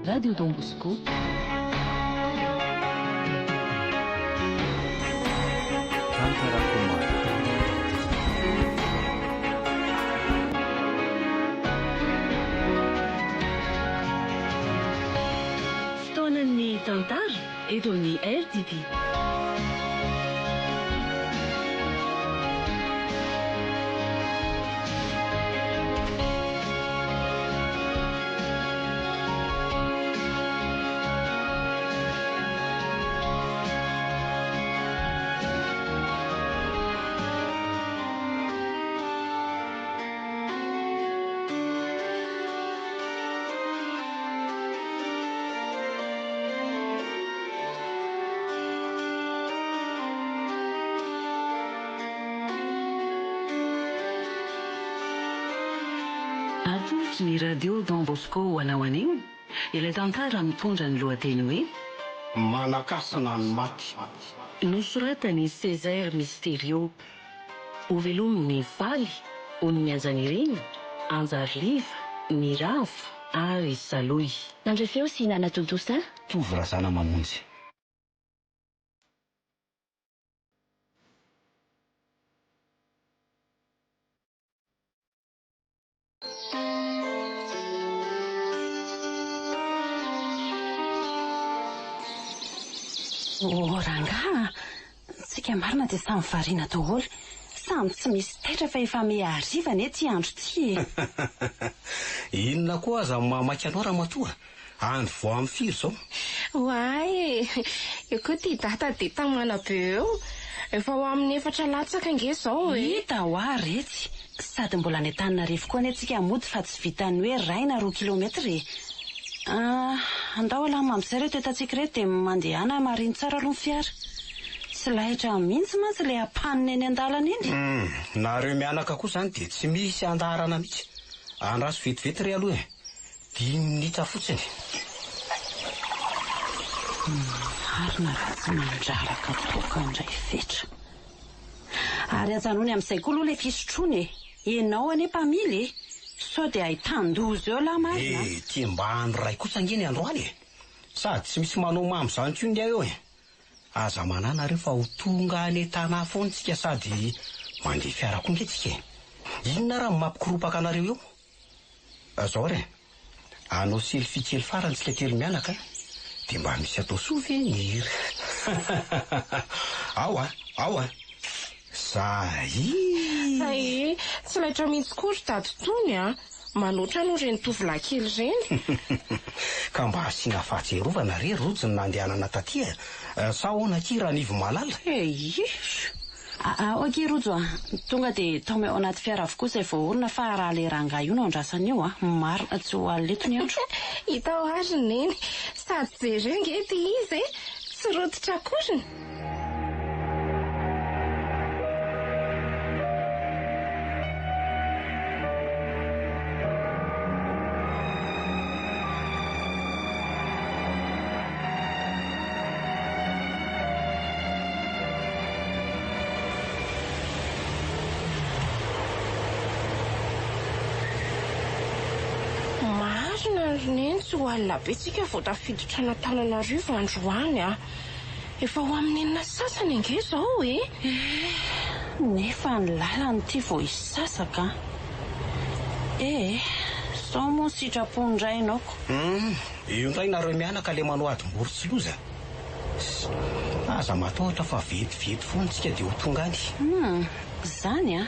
Radio Don Bosco. Fotoanan'ny tantara eto amin'ny RTP. Atosy ny radio Don Bosco hanao an'io. Ilay tantara mitondra ny lohateny hoe manakasana ny maty. Nosoratany Césaire Mystérieux. Ho velomin'ny faly, ho ny mianjanireny, anjariva, ny rava ary saloy. Nandrefeo sy hinana tontosa? Tovorazana mamonjy. Rangaha, tsika marina dia samy variana daholo. Samy tsy misy taitra fa efa me arivana ety andro ty. Inona koa aza mamaky anao raha matoa? Andro vao amin'ny firy zao. Oay, io koa ty data dia tamana be eo. Efa ho amin'ny 4 latsaka nge zao e. Hita ho aretsy. Sady mbola ny Antananarivo koa anetsika mody fa tsy vitany hoe 1 na 2 kilometра e. Andao ala mamizay reto etantsika reto dia mandehana mariny tsara aloha ny fiara. Tsy lahitra mihitsy mantsy ilay ampaniny eny an-dalana iny. Nareo mianaka koa zany dia tsy misy andarana mihitsy. Andraso vetivety re aloha e. 10 minitra fotsiny. Arina raha tsy mandraraka toka indray fetra. Ary ajanony amin'izay koa aloha ilay fisotroany e. Ianao ane mpamily e. So dia ahitan-dozo eo la marina. Tia mba andro ray kosa angeny androany e. Sady tsy misy manao mamy zany koa ny eo e. Aza manana rehefa ho tonga any tana foantsika sady mandeha fiara koa ngetsika e. Inona raha mampikiropaka anareo eo? Azao re. Anao selfie kely farany tsika telo mianaka e. Dia mba misy atao sovy ny hira. Ao a. Zay. Ay, tsy lahitra mihitsy kory daty tony a. Manoatra no reny tovolahy kely reny. Ka mba asiana fahatserovana re rojo ny nandehanana taty e. Sa hoana kira anivo malala. Okey rojo tonga dia tao ao anaty fiara avokoa izay vao olona fa raha ilay rangaha io no andrasany io marina tsy ho aleto ny andro. Hita ho azy neny. Sady jereo nge ty izy e. Tsy roditra akory. Neny tsy ho alina be tsika vao tafiditra na Antananarivo androany a. Efa ho amin'ny 9 sasany ange zao e. Nefa ny lalany ty vao isasaka. Sao moa sitrapo indray ianako. Io indray nareo mianaka le manao adim-bory tsy loza. Aza matahotra fa vetivety foana tsika dia ho tonga any. Zany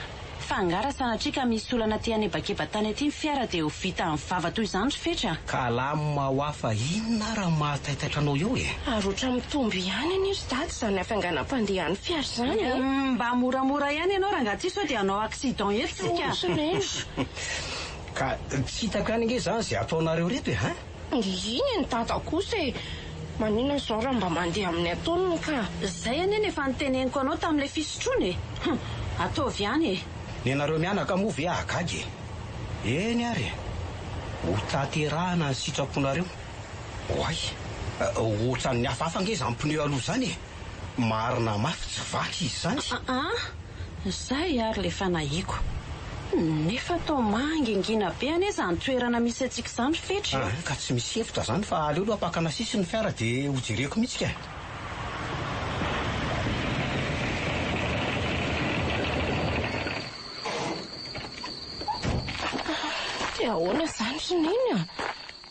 fangara sanatrika misy olana ty anebakeba-tany aty ny fiara dia ho vita amin'ny vava toy izany fetra. Ka lama ho hafa inona raha mahataitaitra anao eo e. Arotra mitombo ihany any izy daty zany hafanganam-pandehan'ny fiara zany e. Mba moramora ihany ianao raha ngaty sao dia hanao accident etsika. Ka tsy hitako ihany nge zany izay ataonareo reto e ha? Iny ny data kosa e. Manina zao raha mba mandeha amin'ny ataoniny ka. Zay anie efa niteneniko anao tamin'ilay fisotroany e. Ataovy ihany e. Ny anareo mianaka moa ve agagy e. Eny ary ho taterahana ny sitraponareo. Oay, ohatran'ny hafahafa nge zany pneu aloha zany e. Marina mafy tsy vaky izy zany. Zay ary le fanahiako. Nefa tao mangingina be ane izany toerana misy antsika izany Fetra. Ka tsy misy hevitra zany fa aleo aloha apakana sisiny fiara dia hojereko mihitsy ka. Dia ahoana izany Rineny a?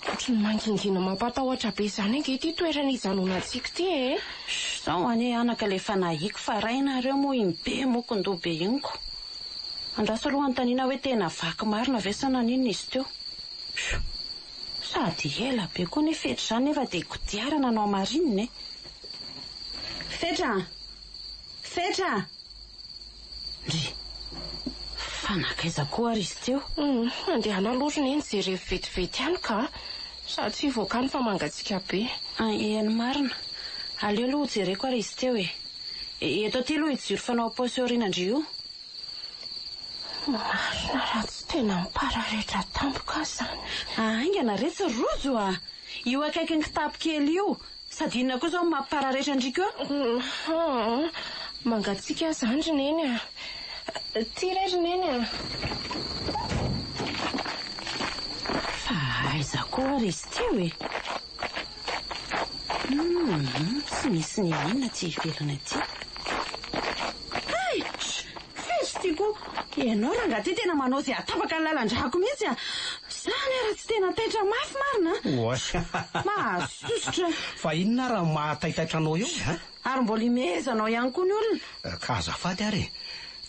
Ohatran'ny mangingina mampatahotra be izany ange ity toerana ijanonantsika ity e. Zao ane anaka le fanahiko fa rainareo moa iny be mokondoha be iniko. Andraso aloha antaniana hoe tena vaky marina ve sa nanino izy teo. Sady ela be koa ne Fetra izany nefa dia kodiarana no amarinina e. Fetra! Fetra! Ry! Fanakaiza koa ary izy teo. Andeha nalorona eny jerevy vetivety ihany ka. Sady tsy voakany fa mangatsika be. Eny marina. Aleo aloha jereko ary izy teo e. Eto aty aloha ijoro fanao paosy aoriana-ndry io. Marina raha tsy tena mipararetra tampoka izany. Aingana retsy rojo a. Io akaikin'ny kitapo kely io. Sady inona koa zao mampararetra andrika eo. Mangatsika izany Rineny a. Ty re Rineny a. Fa aiza koa ary izy teo e. Tsy misy ny inona tsy ivelana aty. Fetra tiako. Ianao rangahy tena manao izay atapaka ny lalan-drako mihitsy a. Zany ara tsy tena taitra mafy marina. Mahasosotra. Fa inona raha mahataitaitra anao eo Ary mbola imezanao ihany koa ny olona. Ka azafady ary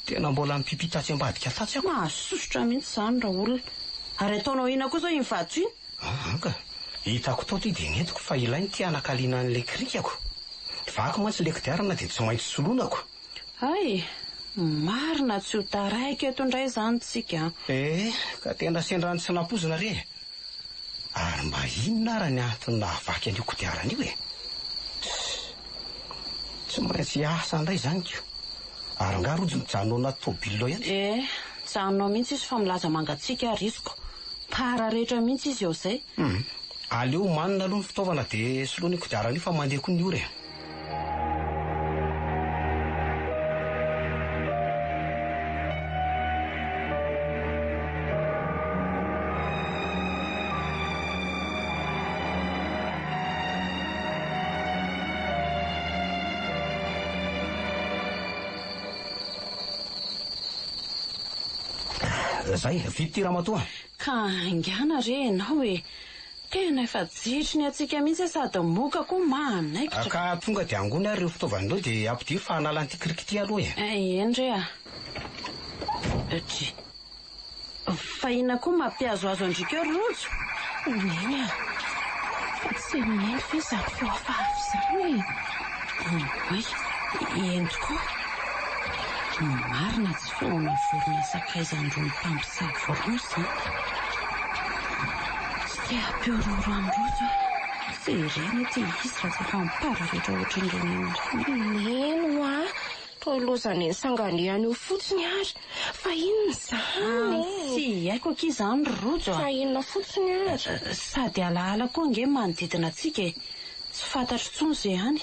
tena mbola mipipitatsy ambadika tatsy ako. Mahasosotra mihitsy izany raha olona. Ary ataonao ina koa zao iny vato iny. Ka hitako tao ty dia nentiko fa ilainy ty anakaliana an'le krikako. Vaky mantsy le kodiarana dia tsy maintsy solonako. Ay, marina tsy ho taraiky eto indray izany tsika. Ka tena sendrany sy nampozina re. Ary mba inona ara ny antony nahavaky an'io kodiarana io e. Tsy maintsy asa indray izany ko. Ary nga rojo mijanona anaty tômôbilo ihany. Mijanonao mihitsy izy fa milaza mangatsika risiko. Pararetra mihitsy izy eo izay. Aleo manina aloha ny fitaovana dia soloana io kodiarana io fa mandeha koa ny ore. Zay, vity ty ramatoa. Ka angana re ianao e. Tena efa jitry ny atsika mihitsy sady moka koa manaikitra. Ka tonga dia angony ary ireo fitaovanao dia ampidir fa hanalan'ity krikity aloha e. Eny re a. Fa inona koa mampiazoazo andrika eo rojo. Neny a. Tsy neny fe zato feo afafy izany e. Eny tokoa. Marina tsy feona vorona sakaizandrony mpampisay vorosy. Tsy te hampiororo androzo. Tsy ireny ty izy raha tsy efa mipararetra ohatran'ireny. Neny a. Toa lozany ny sanganehany io fotsiny ary. Fa inona izany? Tsy haiko aky izany rojo. Fa inona fotsiny ary? Sady alaala koa nge manodidina antsika e. Tsy fantatro tsony izay ihany.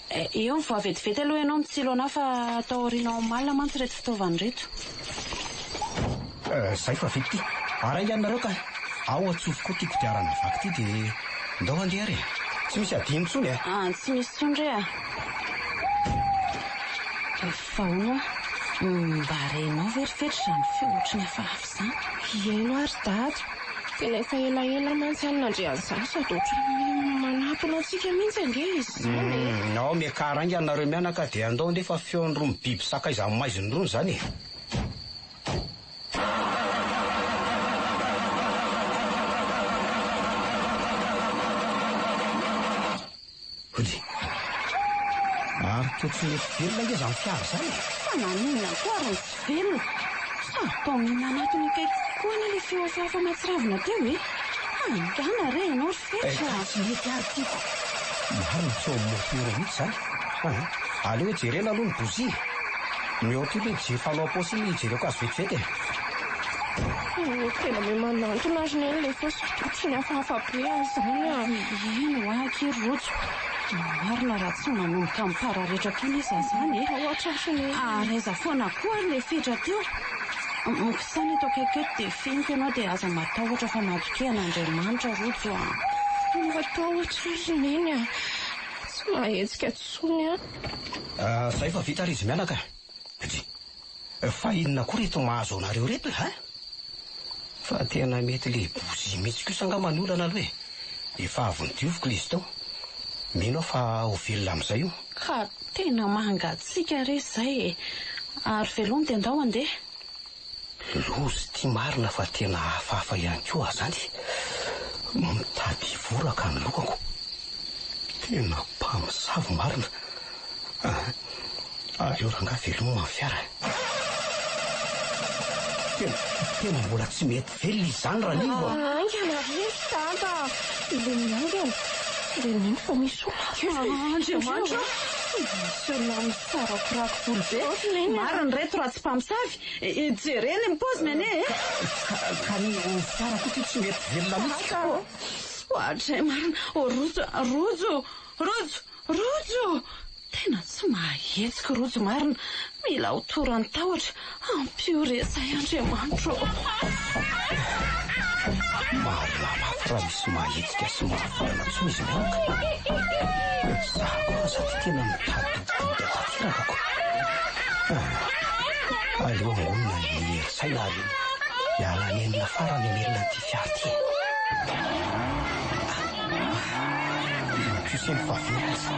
Eo ny voavetivety aloha ianao mitsilo anao fa atao aorianao malina mantsy reto fitaovany reto. Zay fa vity ty. Ara ianareo ka. Ao atsofi koa ty kodiarana vaky ty dia ndao andeha re. Tsy misy adino tsony e. Tsy misy tsony re a. Fa hono mba renao verivetra izany feotriny afafy izany. Eno ary dady. Tena efa elaela mantsy an'andre an'izany sady ohatrany manatona antsika mihitsy ange izy izany. Ao miakaranga ianareo mianaka dia andao ndefa feon'ny roa biby sakaizany maiziny rony izany e. Hody. Ary toa tsy misy velona nge izany fiara izany. Fa nanina koa ary tsy velona. Sady tao mihinanatony akaiky koa na le feo hafahafa matsiravina teo e. Angana re ianao Fetra. Tsy mety ary ty. Marina tsy ao motera mihitsy izany. Aleo jerena aloha ny bozia. Mihoatra io hoe fanao paosy iny jereko azy vetivety e. Tena be manantona azy neny le fositotry ny hafahafa be azany a. Eno aky rojo. Marina raha tsy manomboka mipararetra koa ny izany e. Ohatra sy ny. Ary aiza foana koa ary le Fetra teo. Mikisana eto akaiky eto dia finiko ianao dia aza matahotra fa natokena Andriamanitra rojo a. Matahotra rineny a. Tsy mahetsika tsony a. Zay fa vita ry izy mianaka. Fa inona koa reto mahazo anareo reto ha? Fa tena mety le bozy mihitsy kosa angamba ny olana aloha efa avy nidioviko le izy tao. Mino fa ho velona amin'izay io. Ka tena mangatsika re izay ary veloma dia andao andeha. Lozy tia marina fa tena hafahafa ihany koa zany. Mitady voraka ny lokako. Tena mpamosavy marina. Aleo ranga veloma amin'ny fiara. Tena mbola tsy mety velona izany raha nivo. Angana rehetra tata. Ileny angana. Ileny fa misy olona. Andriamanitra. Misy olona misarakorako volo be. Marina reto raha tsy mpamosavy. Jereny ny paoziny ane. Ka ny farako ty tsy mety velona mihitsy. Ohatray marina. Rojo. Tena tsy mahetsika rojo marina. Mila hotorany tahotra. Ampiorezay Andriamanitra. Marina mafy raha misy mahetsika sy mahafarana tsony izy mianaka. Za koa sady tena mitady dododa tanterakako. Aleo angonina ny herin-tsaina ary miala ny enina farany amelona ty fiara ty. Kosa ny favela azy.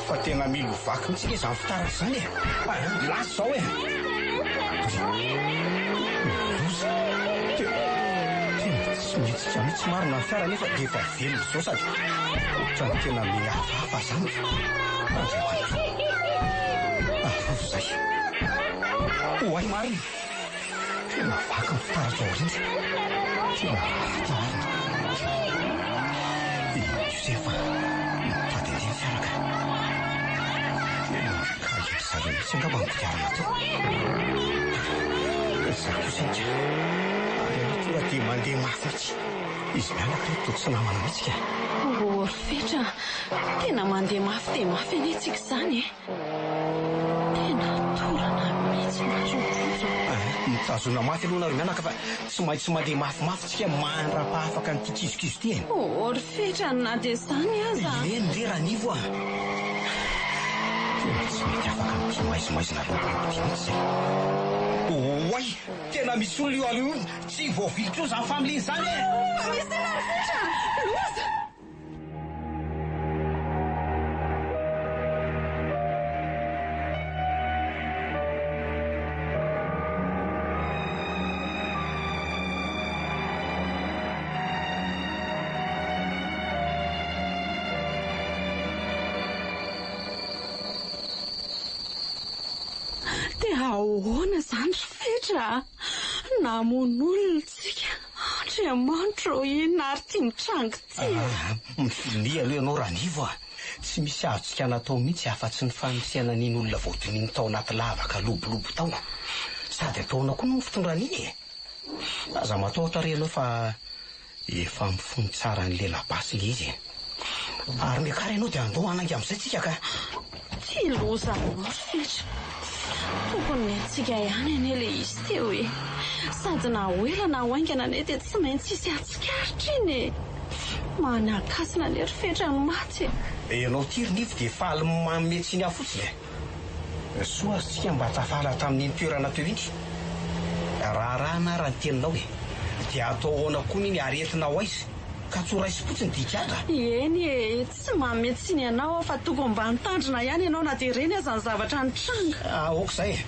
Fa tena milo vaky mitsika izany fitaratra izany e. Lasy zao e. Loza. Tena tsy mihetsika mihitsy marina ny fiara nefa dia efa velona izao sady. Ohatrany tena mihafahafa zany. Andriamanitra. Zay. Oay marina. Tena vaky ny fitaratra ao rindry. Tena raty marina. Josefa. Mitady andeha ny fiaraka. Sareo mihitsy angamba ny kodiarana teo. Zay kosaika. Tonga dia mandeha mafy mihitsy. Izy mianaka reto tsy namana mihitsy ka. Rofetra. Tena mandeha mafy dia mafy anetsika izany e. Tena torana mihitsy nazozo. Mitazona mafy aloha nareo mianaka fa tsy maintsy mandeha mafimafy tsika mandrapahafaka ny tikizokizo ty e. Rofetra na dia izany aza. Ileny re raha nivo a. Tena tsy mety afaka ny maizimaizina lobolobo ty mihitsy zay. Oay! Tena misy olona io alio tsy voavilitra io zany familiana izany e. Misy tena Rofetra! Loza! Ahoana izany Rofetra? Namon'olona tsika. Andriamanitra inona ary tia mitrango ty. Mifilia aloha ianao raha nivo a. Tsy misy azontsika natao mihitsy afa-tsy ny fanosihana n'iny olona voadoniny tao anaty lavaka lobolobo tao. Sady ataona koa no fitondran'iny e. Aza matahotra renao fa efa mifono tsara ny lela-basy le izy. Ary miakara ianao dia andao hanangy amin'izay tsika ka. Ty loza Rofetra. Tokony antsika ihany ane le izy teo e. Sady na hoela na hoaingana ane dia tsy maintsy isy atsikaritra iny e. Manakasina le Rofetra ny maty. Ianao tiry nivo dia faly mametsy ny afotsiny e. Soa azy mba tafala tamin'iny toerana teo iny. Rahana raha ny teninao e. Dia atao ahoana koa ny aretina ho aizy. Ka tsoraisy fotsiny dikadra. Eny e, tsy mametsiny ianao fa tokony mba nitandrina ihany ianao na dia reny aza ny zavatra nitranga. Okizay.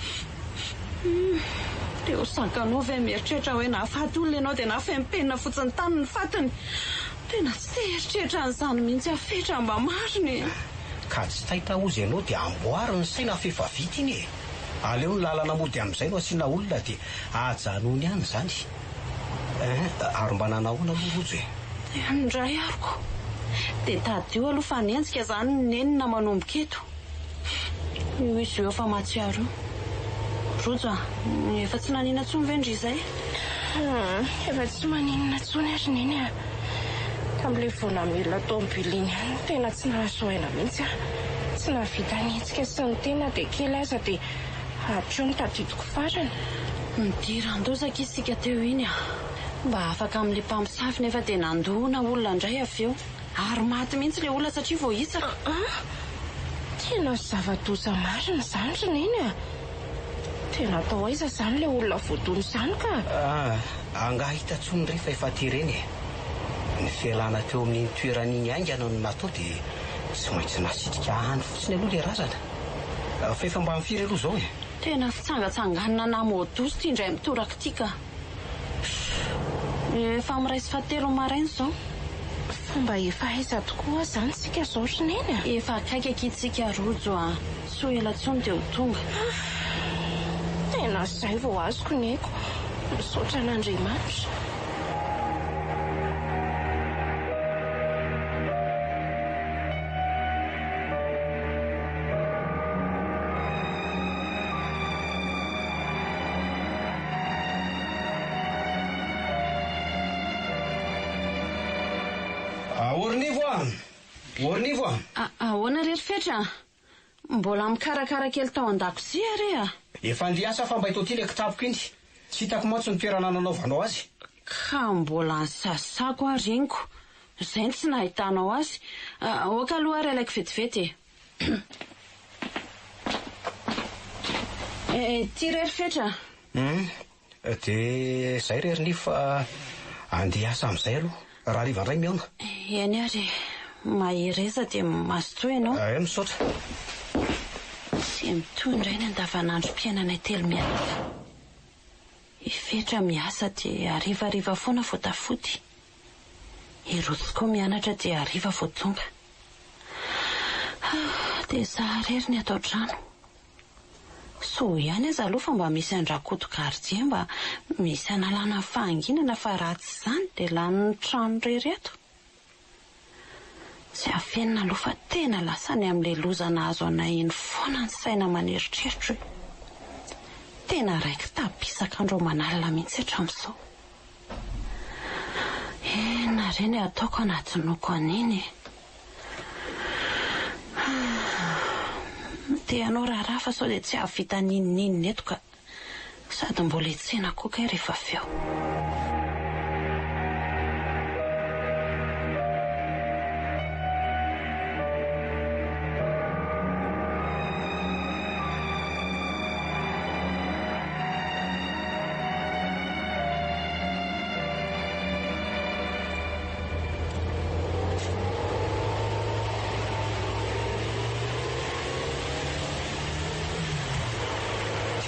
Teo sankanao ve mieritreritra hoe nahafaty olona ianao dia nafempenina fotsiny tany ny fatiny. Tena tsy teritreritra an'izany mihitsy Rofetra mba mariny. Ka tsy tahita ozy ianao dia amboary ny saina fefa vita iny e. Aleo ny lalana mody amin'izay no asiana olona dia ajanony ihany izany. Ary mba nanahoana aloha rojo e. Andray aroko. Dia tadio aloha fa nenzika izany nenina manomboka eto. Io izy eo fa matsiaro. rojo efa tsy nanina tsony vendry izay efa tsy maninona tsony ary neny a tam'le volamela tomobily iny tena tsy nahasoaina mihitsy a tsy navita nihetsika sy ny tena dia kely aza dia atro ny tadidiko farany midirandozaka isika teo iny a mba afaka amin'le mpamosavy nefa dia nandoana olona indray avy eo ary maty mihitsy le olona satria vao hisaka tena zava-doza marina izany ry neny a tena atao aiza izany le olona voadony izany ka angahita tsony rehefa efa tyreny ny fialana teo amin'ny toeran'iny aingana no natao dia tsy maintsy nasitrika any fotsiny aloha le razana fa efa mba mifiry aloha izao tena fitsangatsanganana na modosy ity indray mitoraka ity ka efa miraisy fahatelo maraina izao fomba efa aiza tokoa izany sika izao ry neny a efa akaiky akitsika rojo a so ela tsony dia ho tonga tena izay vao azoko ny haiko misaotra an'Andriamanitra Ornivo ahoana rery fetra mbola mikarakara kely tao an-dakozia re a efa andiasa fa mba itoty le kitapoko iny tsy hitako mantsy ny toerana nanaovanao azy ka mbola nysasako areniko izay ny tsy nahitanao azy oka aloha ary alaiko vetivety ty rery fetra dia izay rery nivo fa andiasa amin'izay aloha raha rivandray miaona eny ary mahireza dia mazotoa ianao misaotra tsy mitondra iny andavanandrom-piainanay telo mianaka ifetra miasa dia arivariva foana vao tafody irotsy koa mianatra dia ariva vao tonga dia zaho rery ny atao trano so ihany aza aloha fa mba misy andrakoto gardien mba misy analana fahanginana fa raha tsy izany dia lanin'ny trano rery ato tsy afenina aloha fa tena lasany amin'ilay lozana azo anay iny foana ny saina maneritreritra tena raiky tapisak'andro manalina mihitsy hatramin'izao na reny ataoko anaty noko an'iny dia anao raharaha fa sao dia tsy ahavita ninininy eto ka sady mbola etsena koka rehefa feo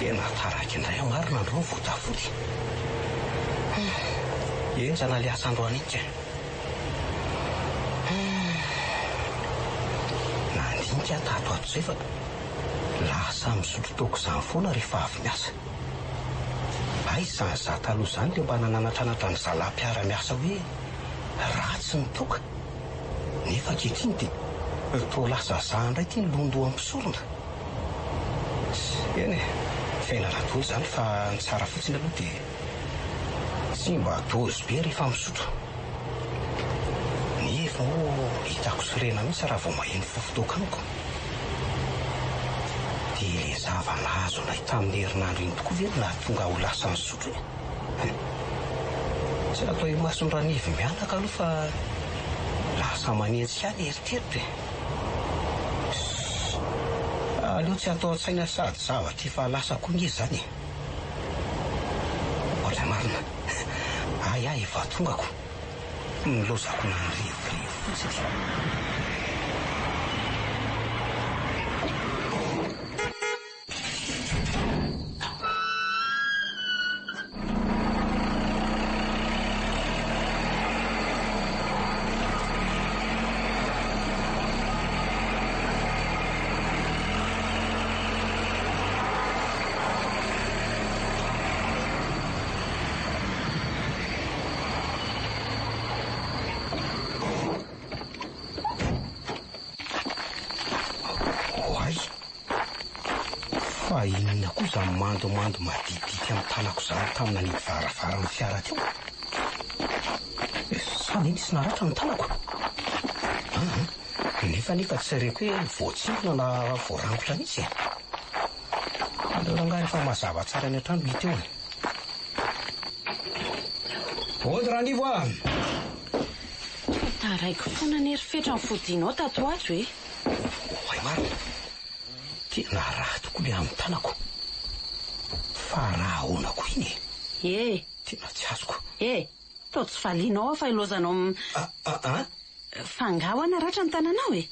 tena taraky indray amarina andro vao tafody eny zana le asa androany iny ka nandinika tato ato izay fa lasa misotro toko izany foana rehefa avy miasa izany za taloha izany dia mba nananatranatra ny zalam-piara-miasa hoe ratsy ny toka nefa ankehitriny dia toa lasa za indray tia ny londo ampisorona eny fiainana toy izany fa ny tsara fotsiny aloha dia tsy mba dozy be rehefa misotro nefa hitako sorena mihitsy raha vao maheno fofotokaniko dia le zava-nahazo nay tamin'ny herinandro iny tokoa ve no nahatonga ho lasa misotro tsy atao imasony ranivy mianaka aloha fa lasa manentsika any eritreritry aleo tsy atao an-tsaina sady zavatra efa lasa koa nge izany ohatra marina ay efa tongako milozako nanyrivorivo fotsiny Fa inona kosa mandomando madidika amin'ny tanako zany tamina ny varavarany fiara teo. Sa ny nisy naratra ny tanako. Nefa tsy reko hoe voatsintona na voarangotra mihitsy. Aleo rangahy rehefa mazava tsara ny an-trano hita eo. Ody Ranivo a! Taraiko foana ny erifetra ny fodinao tato ato e. Oay marina. Tena raha tokoa le amin'ny tanako. Fa raha ahoana koa iny e. Tena tsy azoko. Tao tsy falianao fa ilozanao fangaho naratra ny tananao e.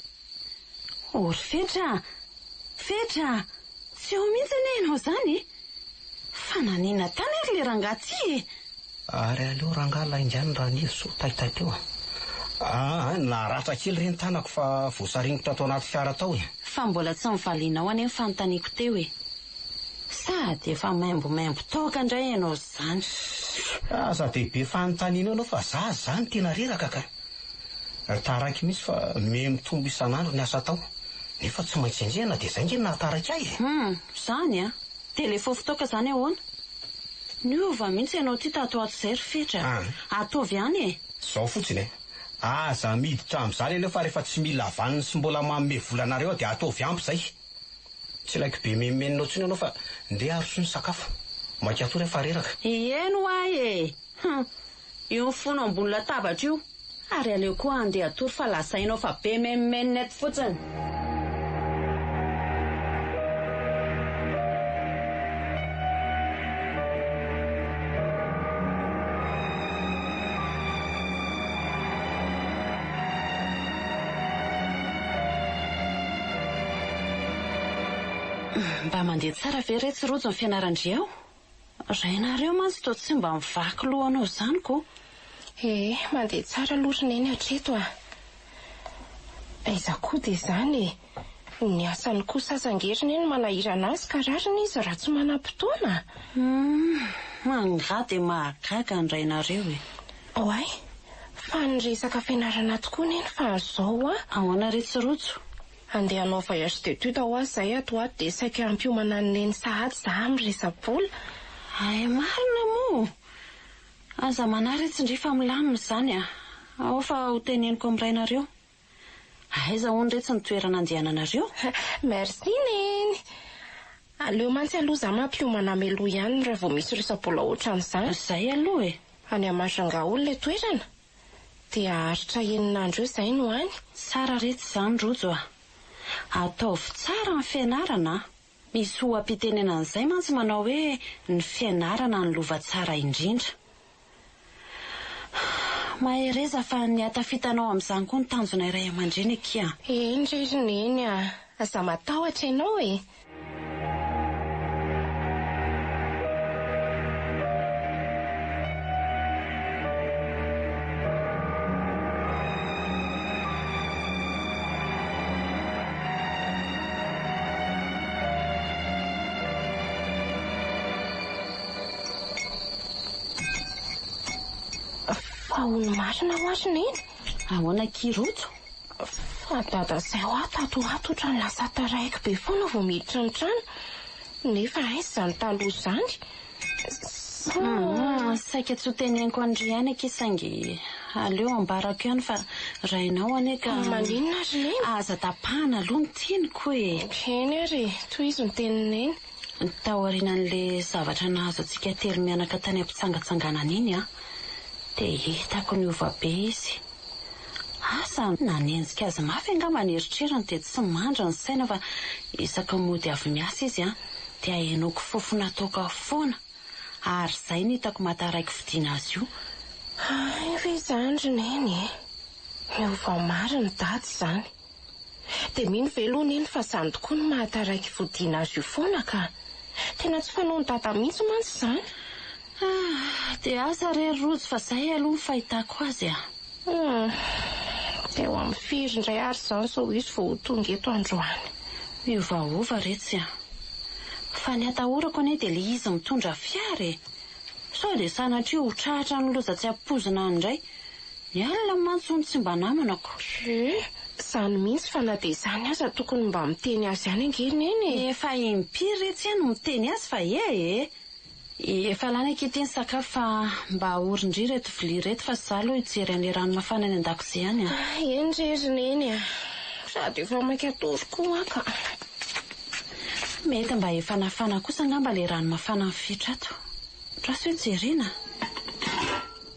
Ory fetra tsy eo mihitsy anie ianao zany e. Fa nanina tany ary le rangahy ty e. Ary aleo rangahy laingany raha nivo so taitay teo. Naratra kely reny tanako fa voasaringotra tao anaty fiara tao e. Fa mbola tsy mivalianao anie ny fanontaniako teo e. Sady efa maimbo taoka indray ianao zany. Aza dehibe fanontaniana anao fa za zany tena reraka ka. Taraiky misy fa mitombo isan'andro ny asa tao. Nefa tsy maintsy enjehana dia zay ngeny nahataraiky ahy e. Zany a. Telefo fotoaka zany ahoana. Niova mihitsy ianao ty tato ato izay rifetra. Ataovy ihany e. Zao fotsiny e. Aza miditra amin'izany aloha fa rehefa tsy mila avaniny sy mbola manome volanareo dia ataovy ampy zay. Tsy laiko be memenao tsiny anao fa ndeha aroso ny sakafo. Maika ato rehefa reraka. Eno ahy e. Io fono ambony latabatra io. Ary aleo koa andeha atory fa lasainao fa be memenina eto fotsiny. Mba mandeha tsara ve retsy rojo ny fianaran-dry ao? Rainareo mantsy toa tsy mba mivaky lohanao zany ko. Mandeha tsara loatra eny hatreto a. Aiza koa dia zany e. Ny asany koa sasangeriny eny manahirana azy ka rariny izy raha tsy manam-potoana. Mangà dia mahagaga ny rainareo e. Oay, fa nyresaka fianarana tokoa neny fa zao a. Ahoana retsy rojo? Andeha hanao voyage d'études ho azy zay ato ato dia saika ampiomana neny sahady za amin'ny resa-pola. Ay marina moa. Aza manaretsy ndrefa milamina zany a. Ao fa ho teneniko amin'ny rainareo. Aiza hono retsy ny toerana andehananareo? Merci neny. Aleo mantsy aloha za mampiomana meloa ihany raha vao misy resa-pola ohatran'izany. Zay aloha e. Any Amasanga olona toerana. Dia haritra enin'andro eo zay no any. Tsara retsy zany rojo a. Ataovy tsara ny fianarana. Misy oam-pitenena an'izay mantsy manao hoe ny fianarana ny lova tsara indrindra. Mahereza fa ny atafitanao amin'izany koa ny tanjona iray aman-dreny kia. Indrindra neny a. Aza matahotra ianao e. Ahoana marina ho azy neny? Ahoana kirojo? Fa dada zay ho ato otrany lasa taraiky be foana vao miditra ny trano. Nefa aiza zany taloha zany? Saika tsy ho teneniko andry ihany akisaingy aleo ambarako ihany fa rainao aneka. Maninona azy neny? Aza tapahana aloha ny tianiko e. Eny ary, toy izy ny tenineny. Taorianan'le zavatra nahazo antsika telo mianaka tany am-pitsangatsanganana iny a. Dia hitako ny ova be izy. Asa nanenjika azy mafy angamba ny eritreriny dia tsy mandra ny saina fa isaka mody avy miasa izy a. Dia hainoko fofona toaka foana. Ary izay ny hitako mataraiky fidiana azy io. Efa izandry neny e. Miova marina dady zany. Dia mino velo neny fa zany tokoa ny mahataraiky fidiana azy io foana ka. Tena tsy fanao ny dada mihitsy mantsy zany. Dia asa rery rojo fa zay aloha ny fahitako azy a. Dia ho amin'ny firy indray ary zany so izy vao tonga eto androany. Miovaova retsy a. Fa ny atahorako anie dia le izy mitondra fiara e. Sao dia sanatria ho trahatra ny loza tsy ampozina indray. Ny alina mantsy hono tsy mba namanako. Izany mihitsy fa na dia izany aza tokony mba miteny azy ihany angeliny eny. Efa impiry retsy ihany no miteny azy fa efa lany akiteny sakafo fa mba orindry reto vilia reto fa zaho aloha hijery an'ilay rano mafana any an-dakozia any a. Eny reriny eny a. Sady efa maika atory koa ka. Mety mba efa nafana kosa ngamba ilay rano mafana mifitra ato. Raso hoe jerena.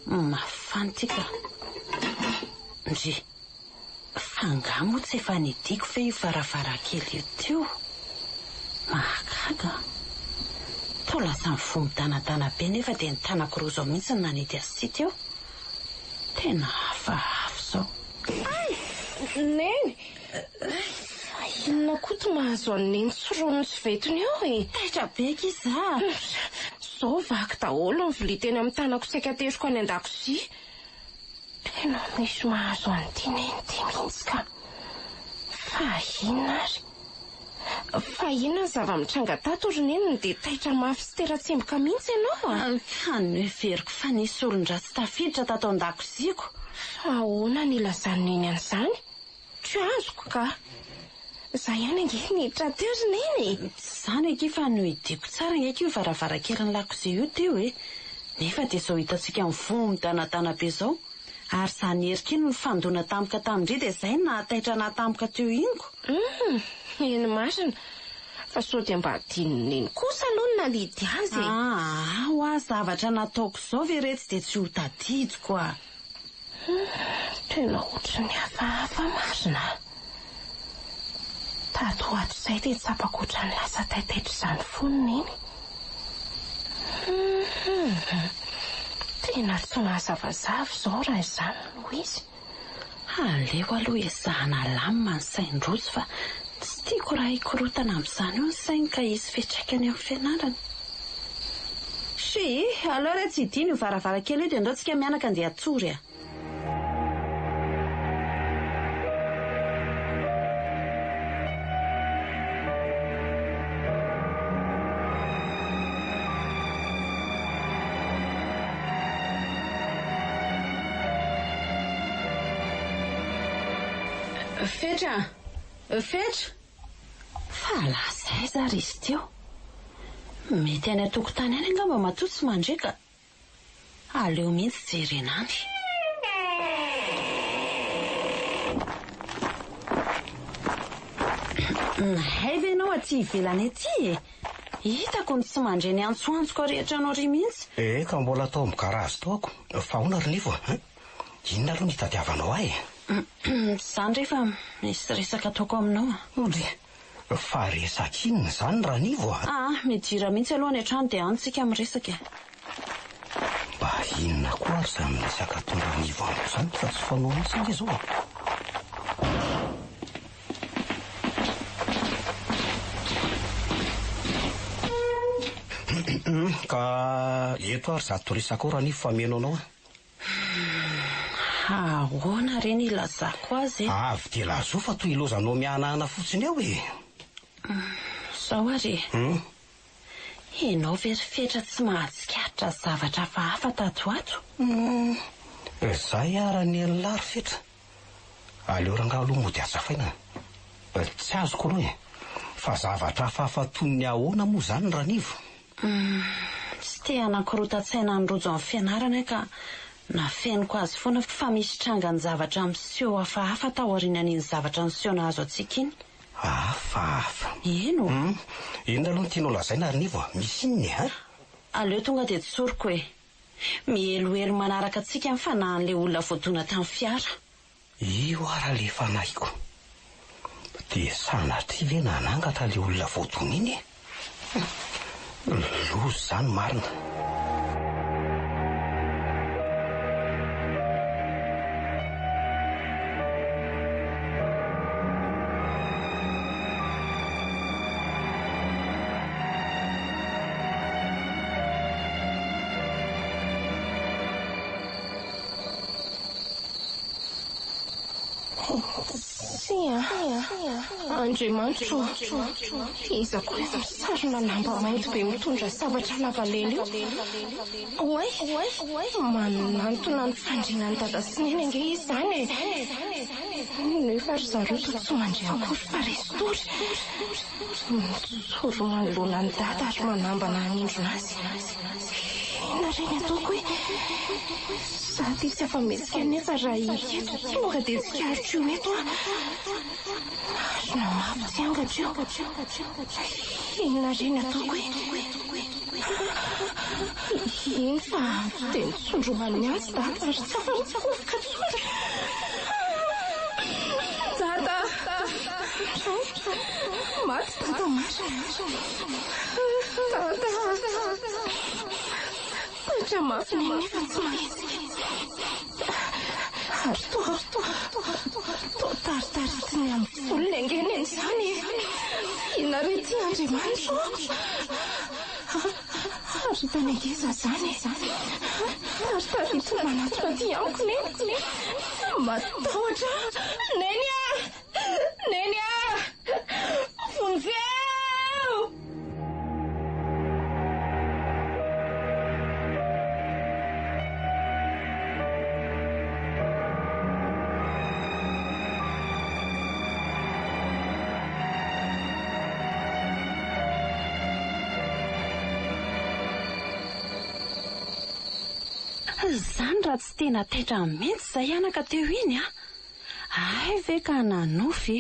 Mafana tika. Ndry. Fangamo tsy efa nidiko fe io varavarankely io teo. Mahagaga. Toa lasa mivomidanadana be nefa dia ny tanako roa zao mihitsy nanidy azy sy teo. Tena hafahafa zao. Neny. Inona koa ty mahazo an'iny sorony sy vetony eo e. Taitra be kiza. Zao vaky daholo ny vilia teny amin'ny tanako saika teriko any an-dakozia. Tena misy mahazo an'ity neny ty mihitsy ka. Fa inona ary? Fa inona ny zava-mitranga tato ry neny dia taitra mafy sy tera-tsemboka mihitsy ianao a? Hany hoe veriko fa nisy olon-dratsy tafiditra tato an-dakoziako. Fa ahoana ny ilazany an'izany? Tsy azoko ka. Za ihany ange niditra teo ry neny. Zany eky fa no hidiko tsara eky io varavarankely lakozia io teo e. Nefa dia zao hitantsika mivomidanadana be zao. Ary zany herika iny ny fandona tampoka tamindry dia izay nahataitra natampoka teo ingo. Eny marina. Fa sao dia mba adinoneny kosa aloha ny nalidy azy. Ho azy zavatra nataoko zao ve retsy dia tsy ho tadidiko a. Tena ohatry ny hafahafa marina. Tato ato izay dia tsapako ohatry ny lasa taitaitra izany foniny iny. Tena tsy mahazavazava izao raha izany no izy. Aleo aloha ezahana lamina ny sain-droso fa tsy tiako raha hikorotana amin'izany eo ny sainy ka hisy fiantraikany amin'ny fianarana. Aleo re tsy idino io varavarankely io dia andao tsika mianaka andeha atsory a. Fetra. Fa lasa zary izy teo. Mety any an-tokotany any angamba matotsy mandreka. Aleo mihitsy jerena any. Hay ve ianao aty ivelany aty e? Hitako ny tsy mandre ny antsoantsoko rehetra anao ry mihitsy. Ka mbola atao amin'ny garazy taoko. Fa ahoana ry nivo? Inona aloha ny hitadiavanao ahy? Zany rehefa misy resaka ataoko aminao. Fa resaka inona zany raha nivo? Midira mihitsy aloha ny an-trano dia antsika miresaka. Mba inona koa ary izany resaka tonga nivo amiko izany fa tsy fanao mihitsy ilay zao. Ka eto ary zato resaka ao raha nivo fa meno anao. Ahoana reny ilazako azy? Avy dia lazo fa toy ilozanao mihanahana fotsiny eo e. Zao ary. Ianao verifetra tsy mahatsikatra zavatra hafa tato ato. Zay ara ny lary fetra. Aleo rangaha aloha mody azafaina. Tsy azoko aloha e. Fa zavatra hafa toy ny ahoana moa zany raha nivo. Tsy te anakorotan-tsaina ny rojo amin'ny fianarana ka nafeniko azy foana fa misy tranga ny zavatra miseho hafahafa tao aorianan'iny zavatra niseho nahazo antsika iny. Hafahafa. Ino? Inona aloha ny tianao lazaina ary nivo? Misy inony ha? Aleo tonga dia tsoriko e. Mihelohelo manaraka antsika amin'ny fanahin'ilay olona voadona tamin'ny fiara. Io ara le fanahiako. Dia sanatria ve nanangatra ilay olona voadona iny? Lozy zany marina. Andriamanitra, iza koa sarina lamba mainty be mitondra zavatra lavalely io. Oay, manantona ny fandriana ny dada sy neny ange izy zany e. rehefa ry zareo to tsy mandray akory fa restory tsoro manoloana ny dada ary manambana hanindrona azy. Ina reny ataoko hoe sady tsy afa-metsika nefa raha ieto tonga dia tsikarotro eto a azona mafy tsy angatra eo. Ina reny ataoko hoe iny fa dia nitsondroman'ny antsy dada ary tsy afa-mitsakofoka tsony. Dada maty dada mara. Dada petra mafy ny nefa tsy mahitsy ary to taritarity ny amin'ny folo lengeneny izany. Ina re ty Andriamanitra ary tanengeza zany ary tarity manatona ty amiko neny matahotra neny vonjeo. Zany raha tsy tena taitra mihitsy izay anaka teo iny a. Ay ve ka nanofy?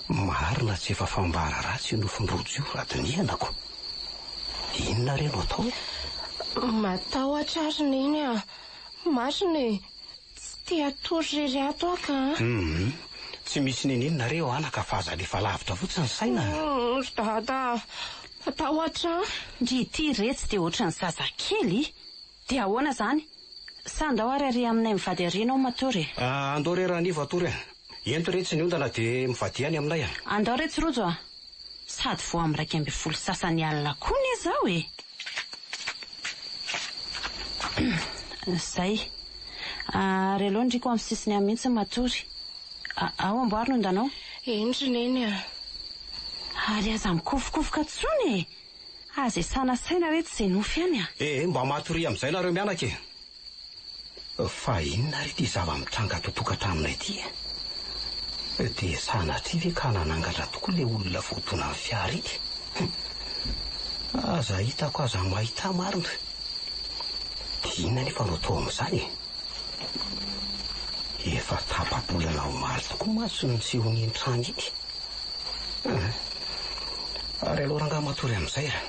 Marina tsy efa fambara ratsy nofon-rojo io raha ny anako. Inona reno atao? Matahotra ary neny a. Masiny tsy tia tory rery ato aka. Tsy misy ninina reo anaka fa aza lefa lavitra fotsiny saina. Dada matahotra. Ndry ity retsy dia ohatran'ny zazakely. Dia ahoana zany? Sandao ary aminay mivady arinao matory. Andao rera anivo atory. Ento retsy ny ondana dia mivady any aminay. Andao retsy rojo a. Sady vo amin'ny 12 sasany alina koa ny izao e. Zay. Ary aloha ndriko amin'ny sisiny amin'ny mihitsy matory. Ao amboary no ndanao? Endry neny a. Ary aza mikofokofoka tsony e. Aza sana saina reto izay nofy any a. Mba matory amin'izay nareo mianaka e. Fa inona ry ty zava-mitranga totokantraminay ity e. Dia sanatria ve ka nanangatra tokoa le olona voatona amin'ny fiara ity. Aza hitako aza mahita marina. Inona nefa no atao amin'izany e. Efa tapabolana ho maro tokoa maso ny sehony ny tranga ity. Ary aloha ranga matory amin'izay ra.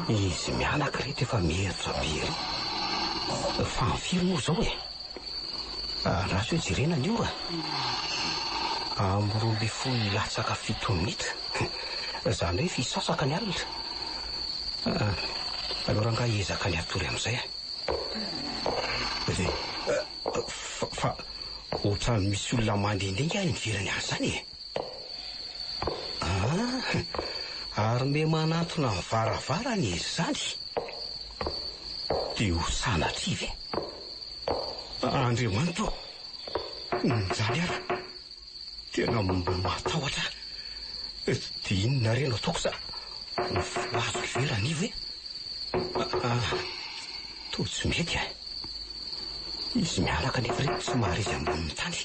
Izy mianaka reto efa mihevitra be ry. Fa mifiry moa zao e. Raha tsy hoe jerena ny ora. Amin'ny 12 latsaka 7 minitra. Zany hoe fisasaka ny alina. Aloha ranga ezaka ny atory amin'izay fa ohatrany misy olona mandendinga any miverany azy zany e. Ary me manatona ny varavarany izy zany. Dia ho sanatrivy. Andriamanitra zany ary tena matahotra. Dia inona reno ataoko sa azoko verana ivo e. To tsy mety a. Izy mianaka nefa reto tsy mahary izy ambonin'ny tany.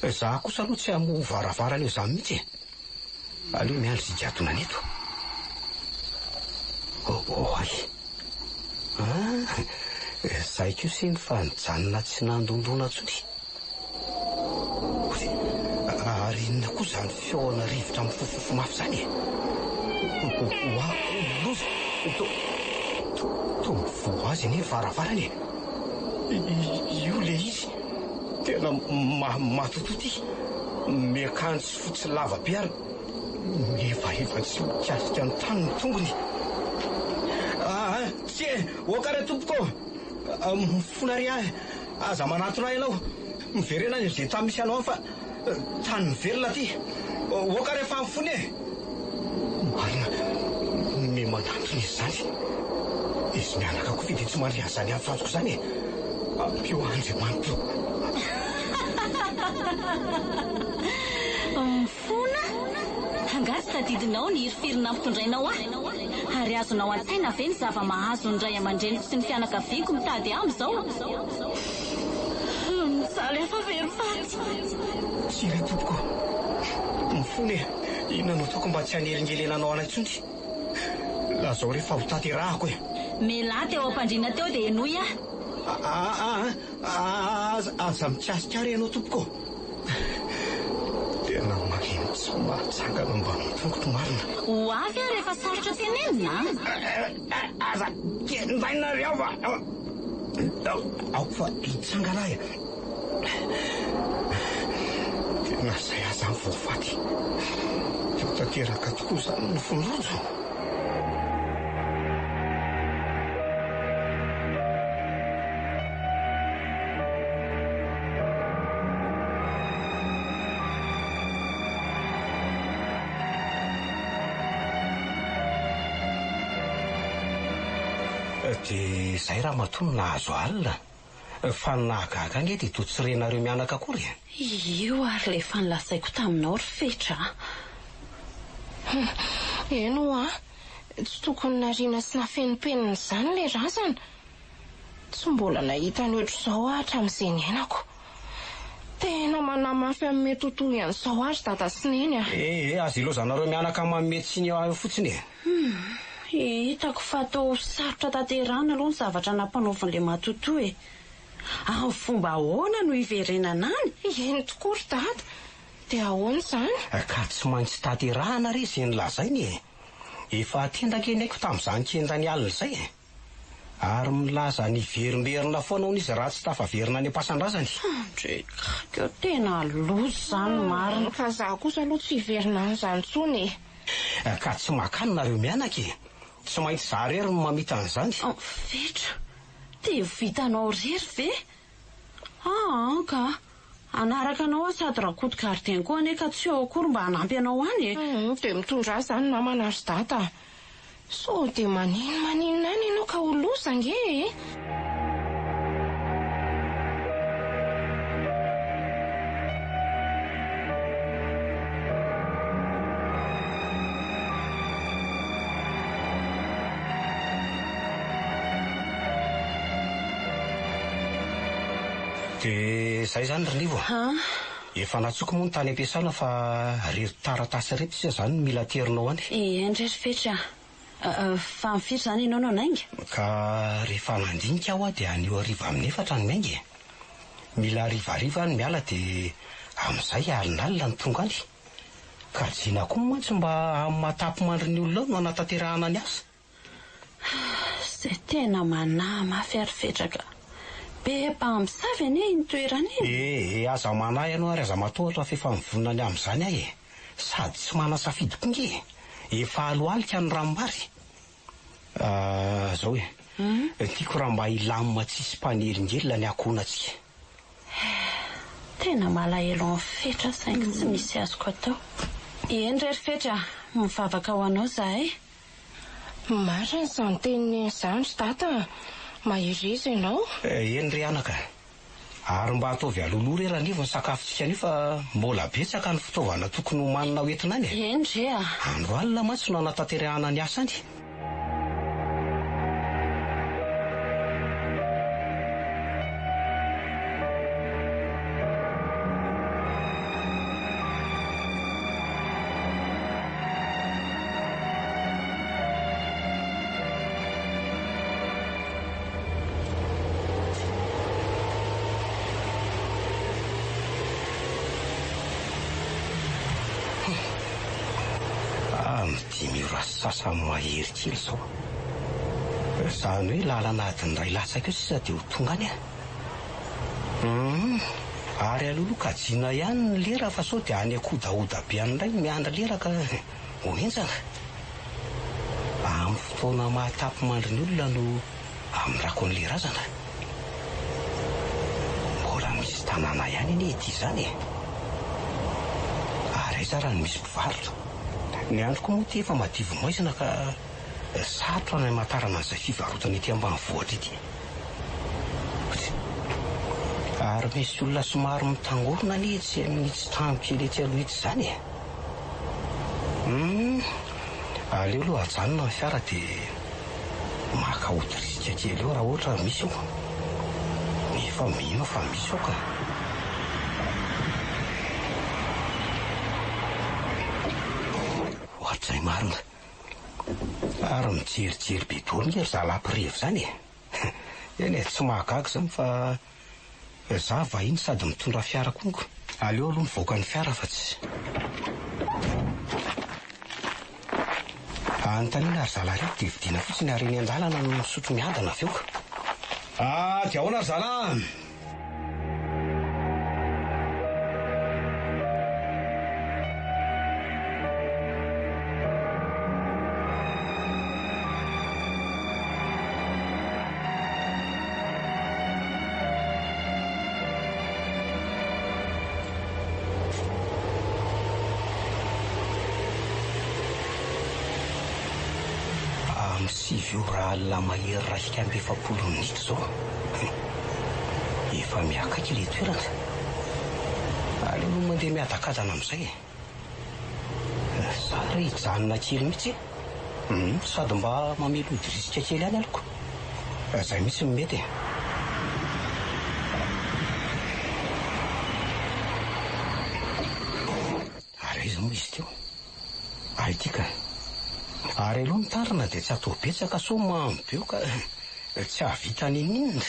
Za kosa aloha tsy amo varavarana eo zany mihitsy e. Aleo miandry sy jatona neto. Ay. Zay koa seny fa nijanona tsy nandondona tsony. Ary inona koa zany feona rivotra mifofofo mafy zany e. To mivo azy ny varavarany e. Io le izy tena matototy. Miakanjo fotsy lava be ary efa tsy mikasika ny tany ny tongony. Tsy e, okare tompoko. Mifona ry ahy. Aza manatona ianao. Miverena ny izay tany misy anao fa tany miverina ty. Okare fa mifony e. Marina me manatona izy zany. Izy mianaka koa dia tsy mandry azany amin'ny fantoko zany e. Ampio Andriamanitra. Mifona? Angatsy tadidinao ny heriferina ampitondrainao ahy. ary azonao an-tsaina ve ny zava-mahazo ny ray aman-dreniko sy ny fianakaviako mitady am'izao. Misaly efa verifaty. Tsy ry tompoko, mifony inona no toko mba tsy hanelingelenanao anay intsony. Lazao rehefa ho tanterahako e. Mela teo am-pandriana teo dia enoy aza mitsasikary ianao tompoko. Tena magnino tsy mahatsangana mba mitongotro marina. ho avy a rehefa sarotra tenenina. Aza kendaina riava. Ao fa hitsangana e. Tena zay aza ny voafaty. Eo tanteraka tokoa zany ny fonrojo. Dia izay raha matoa nahazo alina fa nahagaga anie dia toa tsy renareo mianaka akory. Io ary le fanlasaiko taminao ry fetra. Eno tsy tokony nariana sy nafenopenina izany le razana. Tsy mbola nahita ny ohatr'izao hatramin'izay niainako. Tena manamafy amin'ny mety ho toy an'izao azy dada sy neny azy ilozanareo mianaka manome tsiny eo fotsiny e. Hitako fa atao sarotra tanterahana aloha ny zavatra nampanaovan'le matotoa e. Amin'ny fomba ahoana no hiverenana any? Eny tokoa ry dada. Dia ahoana izany? Ka tsy maintsy tanterahana re izay nilazainy e. Efa atendaka eny aiko tamin'izany kendany alina izay e. Ary milaza ny verimberina foana ho n'izy raha tsy tafaverina any am-pasan-drazany. Keo tena loza izany marina. Fa zaho kosa aloha tsy hiverina an'izany intsony e. Ka tsy makany nareo mianaka e. Tsy maintsy za rery no mamita an'izany. Fetra, dia vitanao rery ve? Ka anaraka anao sady rakoto gardien koa ane ka tsy eo akory mba hanampy anao any e. Dia mitondra izany namana azy dada. So dia maninona any ianao ka ho loza nge e. Dia izay izany Rinivo. Efa natsoko moa ny tany ampiasana fa rery taratasy reto sisa izany mila terinao any. Endrery fetra. Fa mifiry izany ianao no anainga? Ka rehefa nandinika aho dia anio hariva amin'ny 4 ny mainga. Mila harivariva ny miala dia amin'izay alinalina ny tonga any. Ka jina koa mantsy mba amin'ny mahatapo mandry ny olona no anatanterahana ny asa. Izay tena manamafy ary fetraka. Be mpamosavy anie iny toerana iny. Aza manahy ianao ary aza matohatra fa efa mivonona amin'izany ahy e. Sady tsy manasafidy koa nge. Efa aloalika ny rambary. Zao e. Tiako raha mba hilamina tsisy mpanelingelina ny akohonantsika. Tena malahelo amin'ny fetra saingy tsy misy azoko atao. Endrery fetra, mivavaka ho anao zahay. Marina izany teniny izany dada. Mahery izy ianao? Eny ry anaka. Ary mba ataovy aloloha re raha nivo ny sakafontsika anio fa mbola betsaka ny fitaovana tokony ho manina hoentina any e. Endre andro alina mantsy no anatanterahana ny asany. Dimy ora sasany mahery kely izao. Izany hoe lalana adiny ray latsaka eo sisa dia ho tonga any Ary aloloha kajiana ihany ny lera fa sao dia any akodaoda be an'ilay miandra lera ka ho enjana. Amin'ny fotoana mahatapo mandry ny olona no amin'ny rakon'ny lerazana. Mbola misy tanàna ihany anie ety izany e. Ary aiza raha ny misy mpivarotra. Ny andro koa moa ty efa madivo maizina ka sarotra ny matarana an'izay fivarotana ety ambanivohitra ety. Ary misy olona somary mitangorona ny etsy amin'ny tsy trano kely etsy aloha etsy izany e. Aleo aloha ajanona ny fiara dia maka otorisika kely eo raha ohatra misy eo. Nefa mino fa misy eo ka. Ohatr'izay marina. Ary mijerijery be daholo ny ry zalampirivo zany e. Eny tsy mahagaga zany fa za vahiny sady mitondra fiara kongo. Aleo aloha mivoaka ny fiara fa tsy anontaniana ry zala reto dia vidiana fotsiny ary eny an-dalana no misotro miadana avy eo ka. Dia ahoana ry zala? Sivy io raha alina mahery raika amby 7 minitra zao. Efa miakaiky ilay toerana. Aleo no mandeha miadakadana amin'izay e. Sara hijanona kely mihitsy. Sady mba mamelody risika kely any aliko. Izay mihitsy no mety. Ary izy moa izy teo. Ary tika. Ary aloha mitarina dia tsy atao betsaka so mamy be eo ka tsy havita ninninona.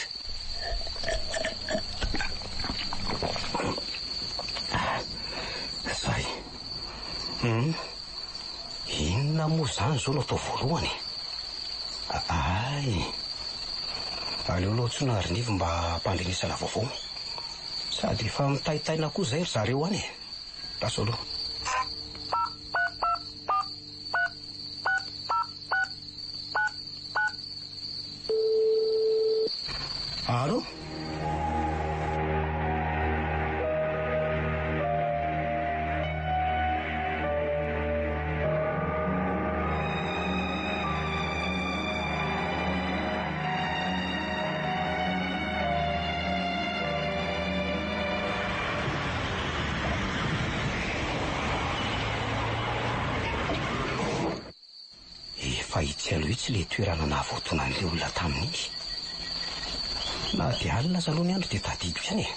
Zay. Inona moa zany zao no atao voalohany? Ay. Aleo aloha tsy narinivo mba hampandenesana vaovao. Sady efa mitaitaina koa zay ry zareo any e. Lasa aloha. Allô? Efa itsy aloha itsy ilay toerana nahavoatonan'ilay olona tamin'iny. Na dia alina aza aloha ny andro dia tadidiko ihany e.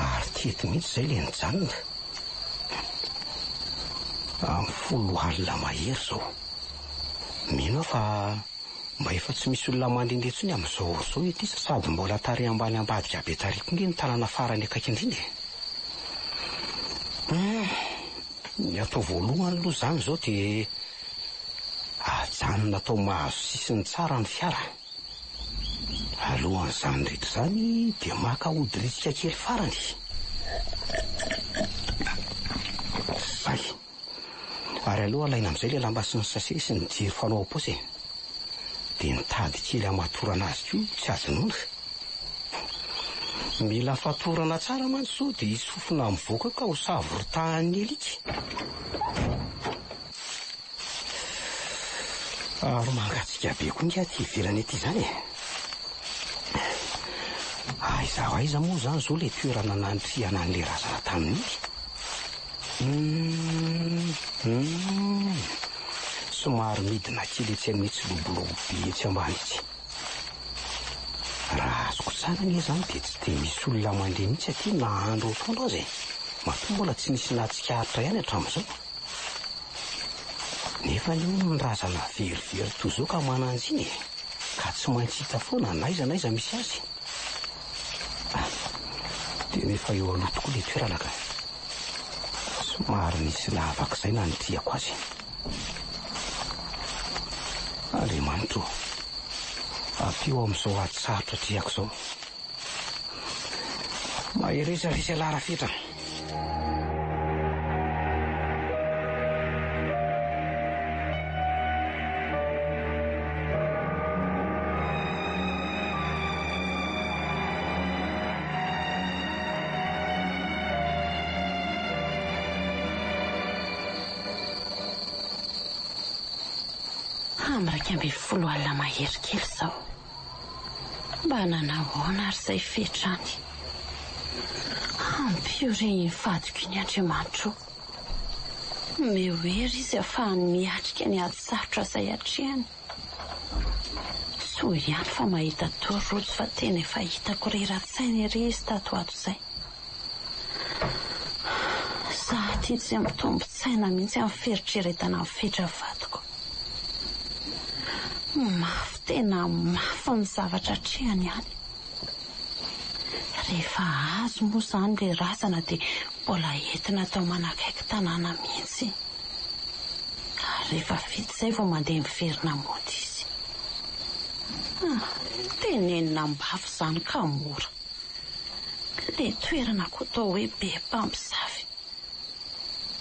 Ary tety mihitsy izay ilay nijanona. Amin'ny 10 alina mahery izao. Mino fa mba efa tsy misy olona mandehandeha intsony amin'izao zao ety sady mbola tarehy ambany ambadika be tariko nge ny tanàna farany akaiky indrindra e. Ny atao voalohany aloha zany zao dia ajanona atao mahazo sisiny tsara ny fiara. Alohan'izany rehetra zany dia maka ody risika kely farany. Zay. Ary aloha alaina amin'izay ilay lamba sy ny sase sy ny jiro fanao am-paosy e. Dia nitady kely hamatorana azy koa tsy azonoana. Mila fatorana tsara mantsy so dia isofina mivoaka ka ho savoritahany elika. Ary mangatsika be koa nge aty ivelany ety zany e. Aiza moa zany zao ilay toerana nantriana an'ilay razana tamin'iny. Somary midina kely etsy amin'ny tsy lobolobo be etsy ambany etsy. Raha azoko tsara nge zany dia tsy dia misy olona mandeha mihitsy aty na andro atoandro azy e. Matoa mbola tsy nisy nahatsikaritra ihany hatramin'izao. Nefa ny razana verivery toy izao ka mananjy iny e. Ka tsy maintsy hita foana n'aiza misy azy. Dia nefa eo aloha tokoa ilay toerana ka. Somary nisy lavak'izay na nidriako azy. Andriamanitro, ampio amin'izao ady sarotra driako izao. Maherezaresy lara fetra. Amraika amby 10 alina mahery kely izao. Mba nanahoana ary izay fetrany. Ampio ireny vadiko iny Andriamanitro. Mehoery izy ahafahany miatrika ny ady sarotra izay hatrehany. Soa ihany fa mahita torojo fa tena efa hitako reratsaina ery izy tato ato izay. Zaho ity tsy mitombo-tsaina mihitsy amin'ny fieritreretana amin'ny fetra vatoko. Mafy tena mafy ny zavatra hatrehany ihany. Rehefa azo moa izany ilay razana dia mbola entina atao manakaiky tanàna mihitsy. Rehefa vita izay vao mandeha miverina mody izy. Tenenina mbafy izany ka mora. Ilay toerana koa atao hoe be mpamosavy.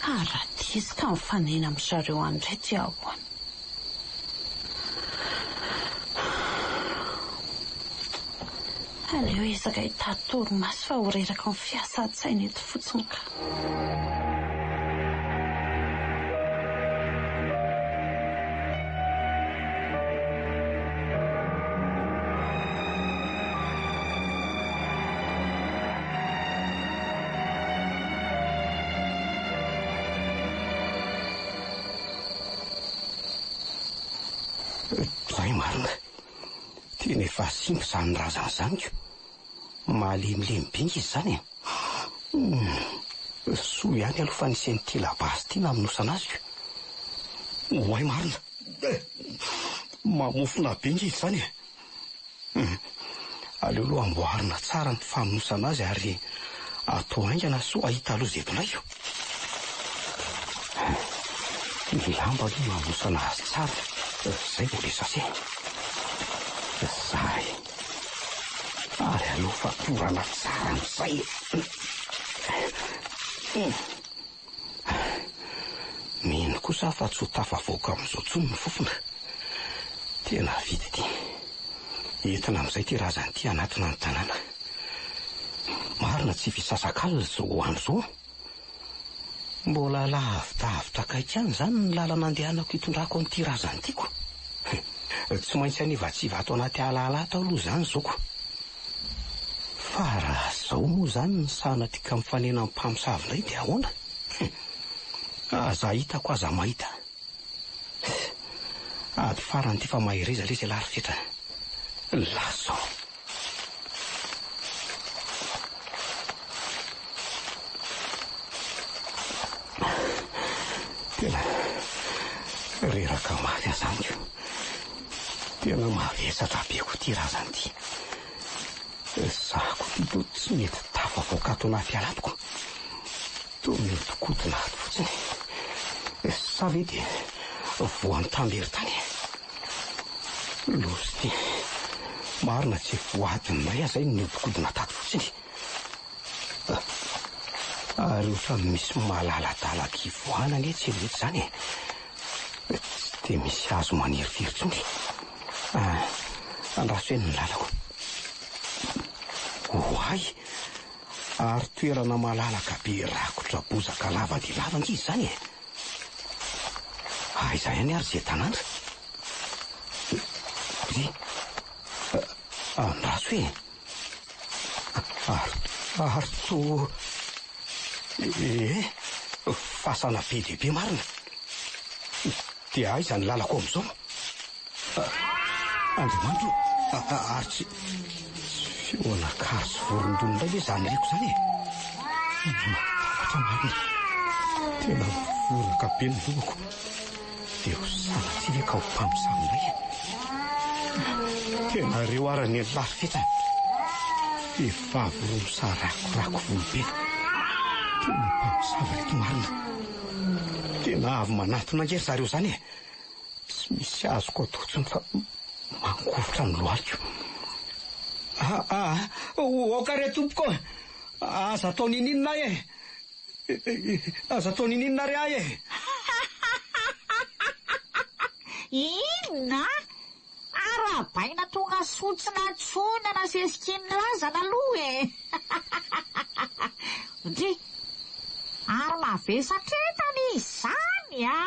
Raha dizy ka mifanena amin'ny zareo andray ty ahoana. Aleo ezaka hitady torimaso fa ho reraka ny fiasan-tsaina eto fotsiny ka. Zay marina. Tena efa simba izany razana izany ko. Mahalemilemy be izy izany. Soa ihany aloha fa nisy an'ity labasy ity namonosana azy ko. Hoay marina. Mamofona be izy izany. Aleo aloha amboarina tsara ny famonosana azy ary atao haingana soa ahita aloha zeto indray io. Ny lamba aloha mamonosana azy tsara. Zay vao lesa se. Zay. Ary aloha fatorana tsara n'izay. Mino kosa fa tsy ho tafavoaka amin'izao tsony ny fofona. Tena vita ity. Entina amin'izay ty razana ity anatina ny tanàna. Marina tsy visasak'alina izao andro izao. Mbola lavitavitra kaikany izany ny lalana andehanako hitondrako an'ity razana itiako. Tsy maintsy anivatsiva ato anaty alaala ato aloha izany izao ko. Fa raha izao moa izany ny sanatika mifanena amin'ny mpamosavy indray dia ahoana? Aza hitako aza mahita. Ady farany ty fa mahireza ilay izay larifetra. Laso. Tena reraka mafy azany io. Tena mavesatra be ko ty razana ty. Zako ty to tsy mety tafavoaka ato anaty alatiko. To mety kodina ato fotsiny. Sa ve dia voan'ny tambery-tany. Lozy ty. Marina tsy voadinay azay ny hodinkodina tato fotsiny. Ary otra misy malaladalaka ivoanany tsy mety zany. Tsy dia misy hazo maniry firy-tsony. Andraso eny ny lalako. Hoay, ary toerana malalaka be rakotra bozaka lava dia lava ankizy izany. Izay ihany ary izay tanàna. Andraso e. Ary to... fasana be dehibe marina. Dia aiza ny lalako amin'izao? Andriamanitro, ary tsy feona-kary sy vorondolo indray ve izany reko izany e? Matavatra marina. Tena mivoraka be ny lovako. Dia ho sanatsy ve ka ho mpamosavy indray e? Tena reo arany ny larifetany. Vehivavy roa misarakorako volobe. Tena mpamosavy reto marina. Tena avy manatona angery zareo izany e. Tsy misy azoko atotsiny fa mangovotra ny lohaliko. Okare tompoko. Aza atao nininona e. Aza atao nininona re ahy e. Inona? Arabaina tonga sotsina tsona na sesikin'ny lazana aloha e. Ndry, ary mavesatra entany izany a.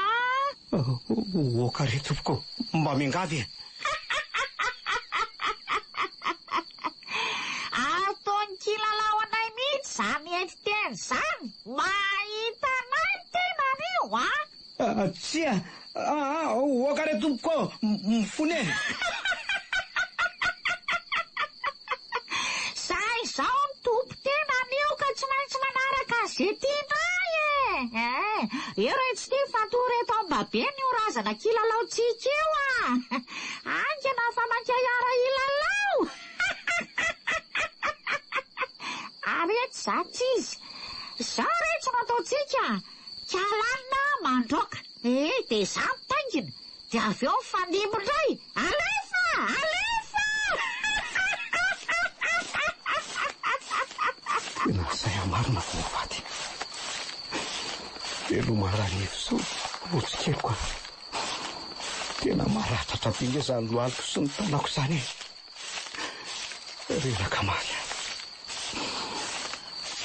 Okare tompoko, mba miangavy e. Ataony kilalao anay mihitsy zany entiteny zany. Mahita anay tena rio. ao a. Tsia okare tompoko mifony e. Zay izao ny tompo tena anio ka tsy maintsy manaraka zay tianay e. Eo tsy tia fantoa reto ambabe ny orazana kilalaontsika eo a. Angana fa mankiahara ilalao. Aretsy zatsy izy. Izao rehetra no ataontsika. Kalanina mandroaka. Dia izany taingina. Dia avy eo mifanimbo indray. Alefa! Tena zay amarina vovady. Velomaranivo zao votsikeko. Tena maratratra binga izany lohaliko sy ny tanako izany. Reraka mary.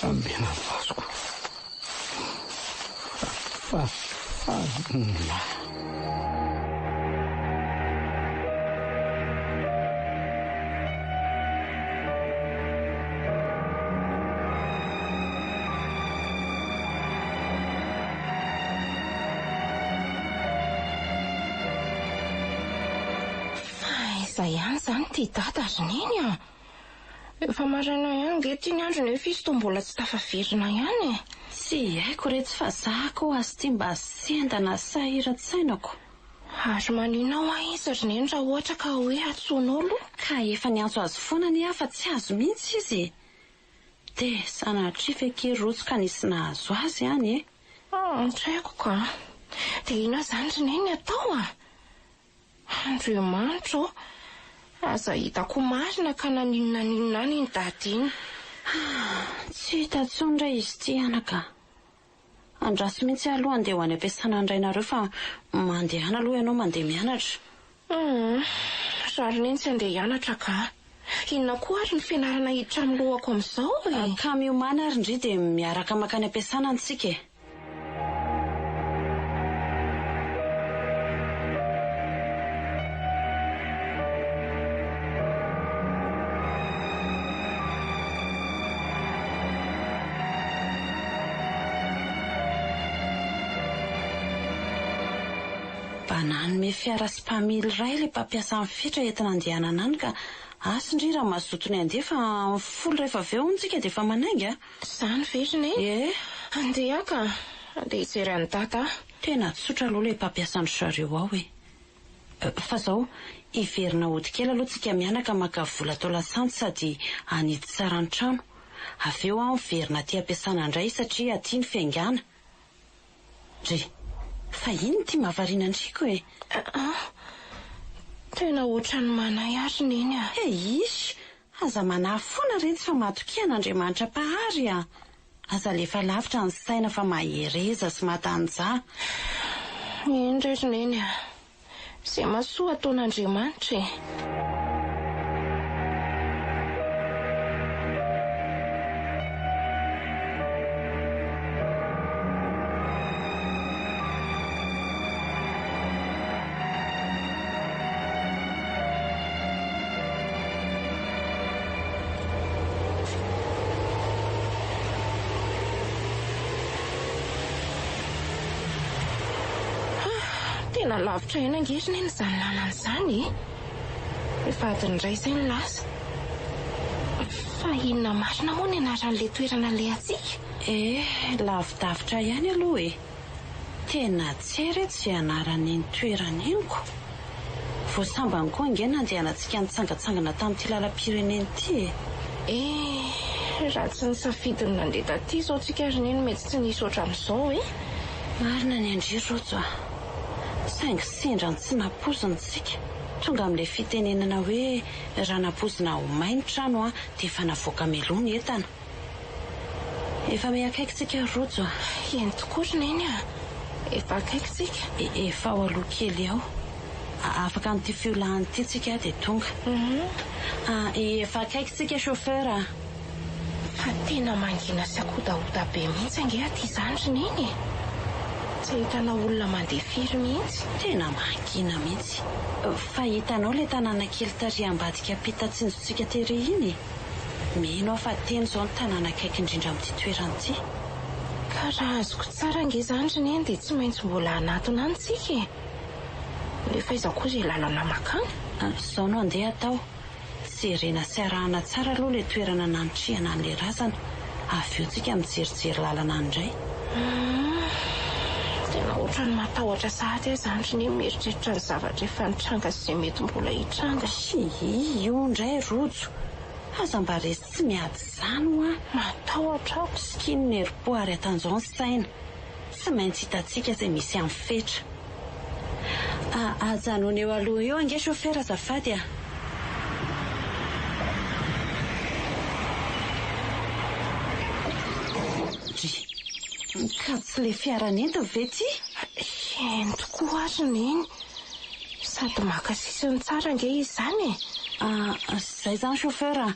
Ambena ny vasoko. Fa izay ihany izany ty dada azy neny a. Efa maraina ihany ge tiany andro nefa izy toa mbola tsy tafaverina ihany e. Tsy haiko reto fa zako azy tia mba sendana sahiran-tsainako. Azo maninao a izy ry neny raha ohatra ka hoe atsoan'olo. Ka efa niantso azy foana ny hafa tsy azo mihitsy izy. Dia sanatria fe kely rotsaka nisy nahazo azy ihany e. Tsy haiko ka. Dia ina izany ry neny atao a. Andriamanitra aza hitako marina ka naninona ny dady iny. Tsy hita intsony indray izy ty anaka. Andraso mihitsy aloha andeha ho any am-piasana indrainareo fa mandehana aloha ianao mandeha mianatra. Zary neny tsy andeha hianatra ka. Inona koa ary ny fianarana hiditra amin'ny lohako amin'izao e. Ka miomana ary indri dia miaraka makany am-piasana antsika e. Bananome fiara sy mpamily iray ilay mpampiasa amin'ny fitra entina andehanana any ka asy indri raha mazoto ny andeha fa folo rehefa avy eo ntsika dia efa manainga. Izany verina e. Andeha ka. Andeha hijery any dada. Tena tsotra aloha ilay mpampiasa andro zareo ao e. Fa izao hiverina hody kely aloha tsika mianaka maka vola tao lasantsy sady anidy tsara ny trano. Avy eo miverina aty ampiasana indray satria aty ny fiaingana. Ry fa iny ty mahavariana andriko e. Tena ohatran'ny manay ary neny a. Ish, aza manahy foana retsy fa matokian'Andriamanitra pahary a. Aza lefa lavitra ny saina fa mahereza sy matanjaha. Indray ry neny a. Izay mahasoa ataon'Andriamanitra e. Tena lavitra eny angery neny izany lalana izany e. Efa adiny iray izay ny lasa. Fa inona marina moa ny anaran'ilay toerana ilay atsika? Lavidavitra ihany aloha e. Tena tsy reto izay anaran'iny toerana inoko. Voasambany koa angena andehanantsika nitsangatsangana tamin'ity lalam-pirenena ity e. Raha tsy nisafidiny nandeha taty izao tsika ry neny mety tsy nisy ohatran'izao e. Marina ny andry rojo a. Saingy sendrany tsy napoziny tsika. Tonga amin'ilay fitenenana hoe raha napozina ho mainy trano a dia efa navoaka melony entana. Efa miakaiky tsika rojo a. Eny tokoa ry neny a. Efa akaiky tsika. Efa ao aloha kely ao. Afaka amin'ity fiolahany ity tsika dia tonga. Efa akaiky tsika chauffeur a. Fa tena mangina sy akodaoda be mihitsy ange aty izany ry neny e. Tsy ahitana olona mandeha firy mihitsy. Tena mangina mihitsy. Fa hitanao ilay tanàna kely taria ambadika Pitatsinjotsika tery iny. Mino aho fa teny izao ny tanàna akaiky indrindra amin'ity toerana ity. Ka raha azoko tsara nge izany ry dia tsy maintsy mbola anatona antsika e. Nefa iza koa izay lalana makany. Izao no andeha atao. Jerena sy arahana tsara aloha ilay toerana nanitrihana an'ilay razana. Avy eo tsika mijerijery lalana indray. Tena ohatrany matahotra sahady ahy izany ry mieritreritra ny zavatra efa nitranga sy izay mety mbola hitranga. Io indray rojo. Aza mba resy tsy miady izany ho a. Matahotra aho. Sikiny ny herim-po ary atanjao ny saina. Tsy maintsy hitantsika izay misy amin'ny fetra. Ajanony eo aloha eo ange shofera azafady a. Ka tsy ilay fiaran'entiny ve ty? Eny tokoa azy neny. Sady maka sisiny tsara nge izany e. Izay izany shofera.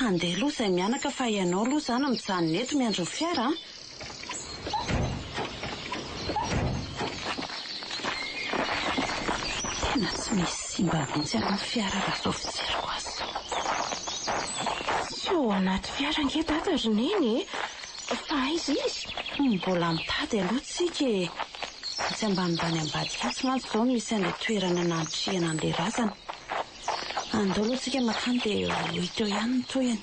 Andeha aloha izay mianaka fa ianao aloha izany mijanona eto miandry ny fiara. Tena tsy misy simba mihitsy amin'ny fiara raha izao fijeriko azy izao. Tsy ao anaty fiara nge dada ry neny e. Fa aiza izy? Mbola mitady aloha tsika e. Tsy ambanimbany ambadika tsy mantsy izao misy an'ilay toerana nanitrihana an'ilay razana. Andao aloha tsika makany dia hita eo ihany ny toyany.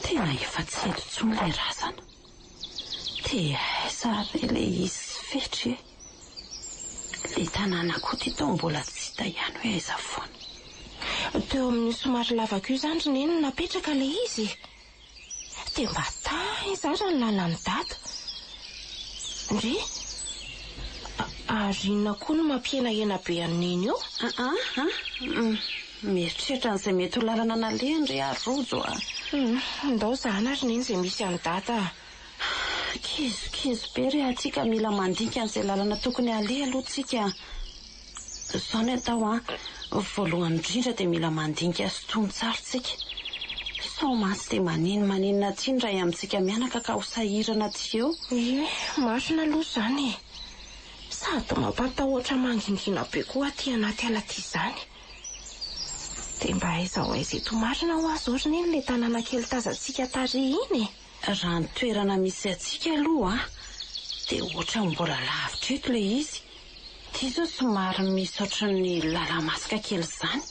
Tena efa tsy eto intsony ilay razana. Dia aiza re ilay izy fetra e. Ilay tanàna koa ty tao mbola tsy hita ihany hoe aiza foana. Teo amin'ny somary lavaka io izany ry neny napetraka ilay izy. Dia mba taiza ary ny lalany dada. Ndre arinona koa no mampienahena be any neny eo. Mieritreritra an'izay mety ho lalana nalehany re rojo a. Ndao izany ary neny izay misy any dada. Kizo be re atsika mila mandinika an'izay lalana tokony aleha aloha tsika. Izao ny atao a. Voalohany indrindra dia mila mandinika sy tony tsara tsika. Sao matsy dia maninona tsiny ray amintsika mianaka ka ho sahirana aty eo. Marina aloha izany e. Sady mampatahotra mangingina be koa aty anaty ala ty izany. Dia mba aiza ho aiza eto marina ho azy ry neny ilay tanàna kely tazantsika tary iny e. Raha ny toerana misy atsika aloha dia ohatra mbola lavitra eto ilay izy. Ty izao somary misy ohatran'ny lalamasika kely izany.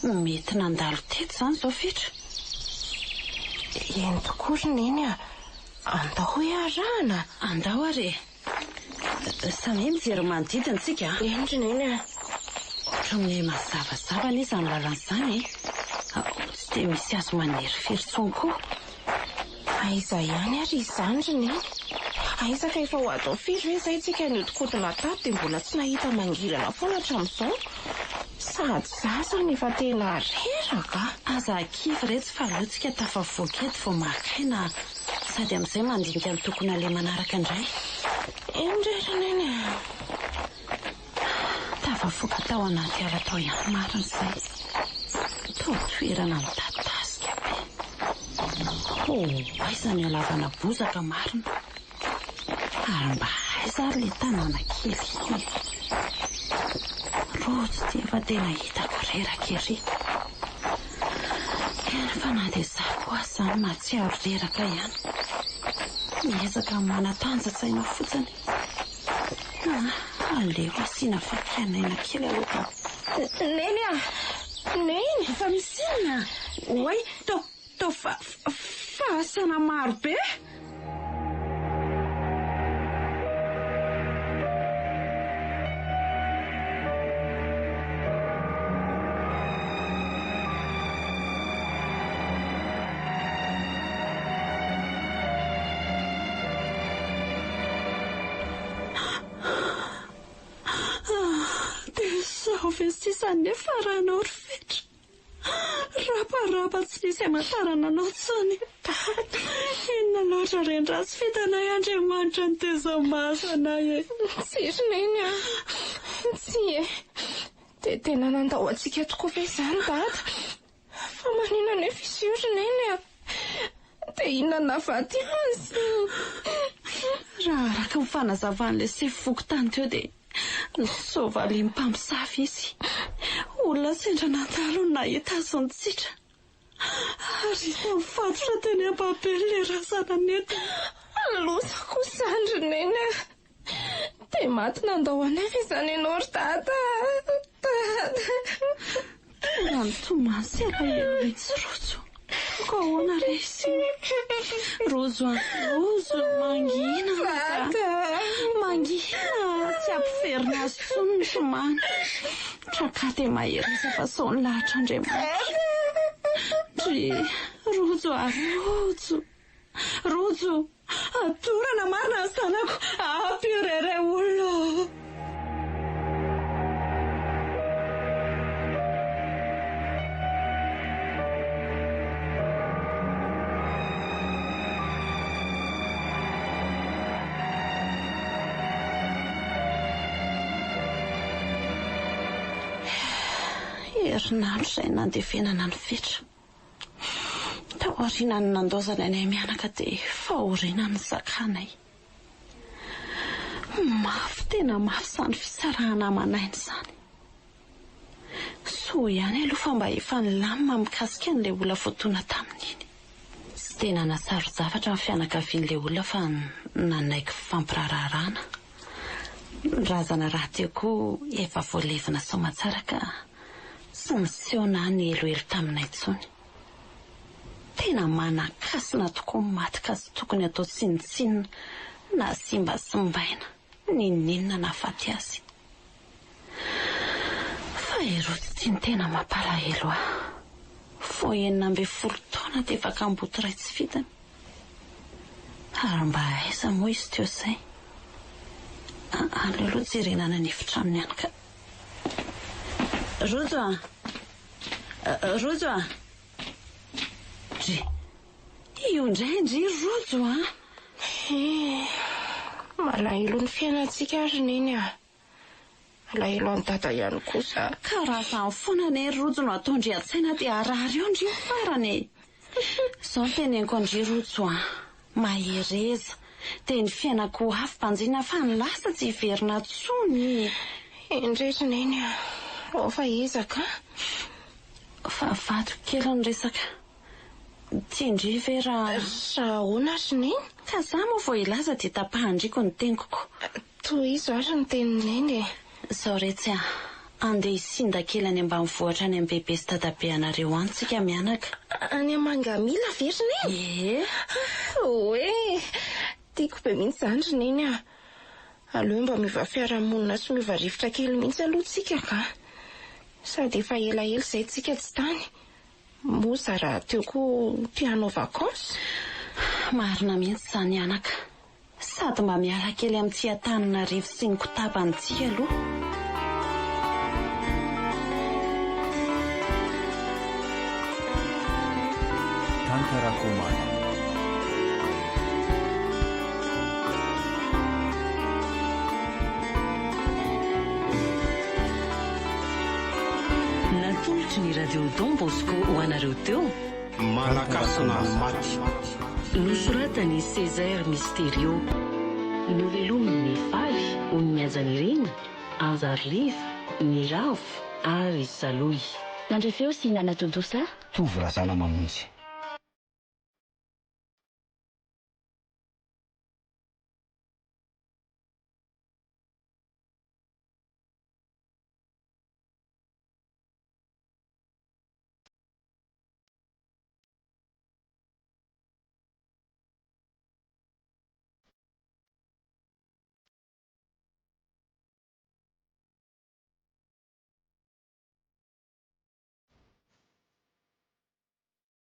Mety nandalo teto izany izao fetra. Eny tokoa ry neny a. Andao hoe arahana. Andao are. Samy mijery manodidina tsika. Eny ry neny a. Ohatran'ny mazavazava ny izany lalana izany e. Tsy dia misy azo maniry firy koa. Aiza ihany ary izany ry neny. Aiza ka efa ho atao firy hoe izay tsika nihodinkodina tato dia mbola tsy nahita mangirana foana hatramin'izao. Sady zaza nefa tena reraka. Aza kivy re tsy faleotsika tafavoaka eto vao makaina. Sady amin'izay mandinika ny tokony aleha manaraka indray. Indray ry neny. Tafavoaka tao anaty ala tao ihany marina izay. Tao toerana midadasika be. Aiza ny alavana bozaka marina. Ary mba aiza ary ilay tanàna kely iny. Rojo dia efa tena hitako reraka ery. Fa na dia izaho koa izany mahatsiaro reraka ihany. Miezaka manantanjatsaina fotsiny. Aleo asiana fakanaina kely aloha. Neny a. Neny. Fa misy inona? Oay, tao fahasana maro be. Vestisany nefa ranao ry fetra. Raparapa tsy nisy amantarana anao tsony. Inona loatra rendrasy fitanay Andriamanitra ny teza masana e. Tsy ry neny a. Tsy e. dia tena nandao antsika tokoa ve izany dada? Fa maninona nefa izy io roneny a? Dia inona navaty azy? Raha araka ny fanazavan'ilay sefoko tany teo dia nisoavaly mpamosavy izy. Olona sendra nandalo no nahita azy nitsitra. Ary mifatotra teny am-babely razana nentina. Loza kosa izany roneny a. Dia maty nandao anefa izany ianao ry dada. Raha nytomasy alahelo mihitsy Rojo. Ko ahoana resy? Rojo mangina Dada. mangina tsy ampiferina azy tsony ny tomany. Trakaty mahery isa fa saony lahatra Andriamanitra. Dry Rojo Rojo adorana marina ny zanako. Ampireray olona. Herinandro izay nandevenana ny fetra. Taoriana ny nandozana anay mianaka dia fahoriana ny zakanay. Tena mafy izany fisarahana amanainy izany. Soa ihany aloha mba efa nilamina mikasika an'ilay olona fotoana tamin'iny. Tsy tena nasaro zavatra ny fianakavian'ilay olona fa nanaiky fampirararana. Razana raha teo koa efa voalevina soamatsara ka sy nisehoana ny eloelo taminay intsony. Tena manan-kasina tokoa ny maty ka sy tokony atao tsinitsinina na simbasimbaina ninninona nahafaty azy. Fa erotsy tsy ny tena mampalahelo aho. Fo 19 taona dia efa kamboty ray tsy fitany. Ary mba aiza moa izy teo izay? Aleo aloha jerenana ny efitranony ihany ka. Rojo Dry, io indray Rojo a? Malahelo ny fiainantsika roneny a. Malahelo any dada ihany kosa. Karaha izany foana ny Rojo no ataondry an-tsaina dia arary eo ndry farany. Izao ny teneniko andry Rojo a. Mahereza. Dia ny fiainako afim-panjina fa ny lasa tsy hiverina tsony. Indray roneny a. Fa ezaka. Fa vato kely ny resaka. Tiandry vera. Ahoana roneny? Ka za moa vao ilaza dia tapahandriko ny tenikoko. Toy izo ary ny tenineny. Izao retsy a. Andeha hisinda kely any ambanivohitra any amin'ny bebe sy dadabe anareo any tsika mianaka. Any Mangamila ve roneny? Oe, tiako be mihitsy izany roneny a. Aleo mba miova fiarahamonina sy miova rivotra kely mihitsy aloha tsika ka. Sady efa elaela izay tsika tsy tany. Moa raha teo koa tianao vakansy. Marina mihitsy izany anaka. Sady mba miala kely amin'ity Antananarivo sy ny Kotapanyity aloha. Tantarakomana. Natolotry ny radio Don Bosco ho anareo teo Malakasina ny maty. nosoratany Césaire Mysterio, novelominy Faly Oniazanirina, Anzarliva, Niravo ary Saloy. Nandrefeo sy Nana Todosa Tovy razana mamonjy.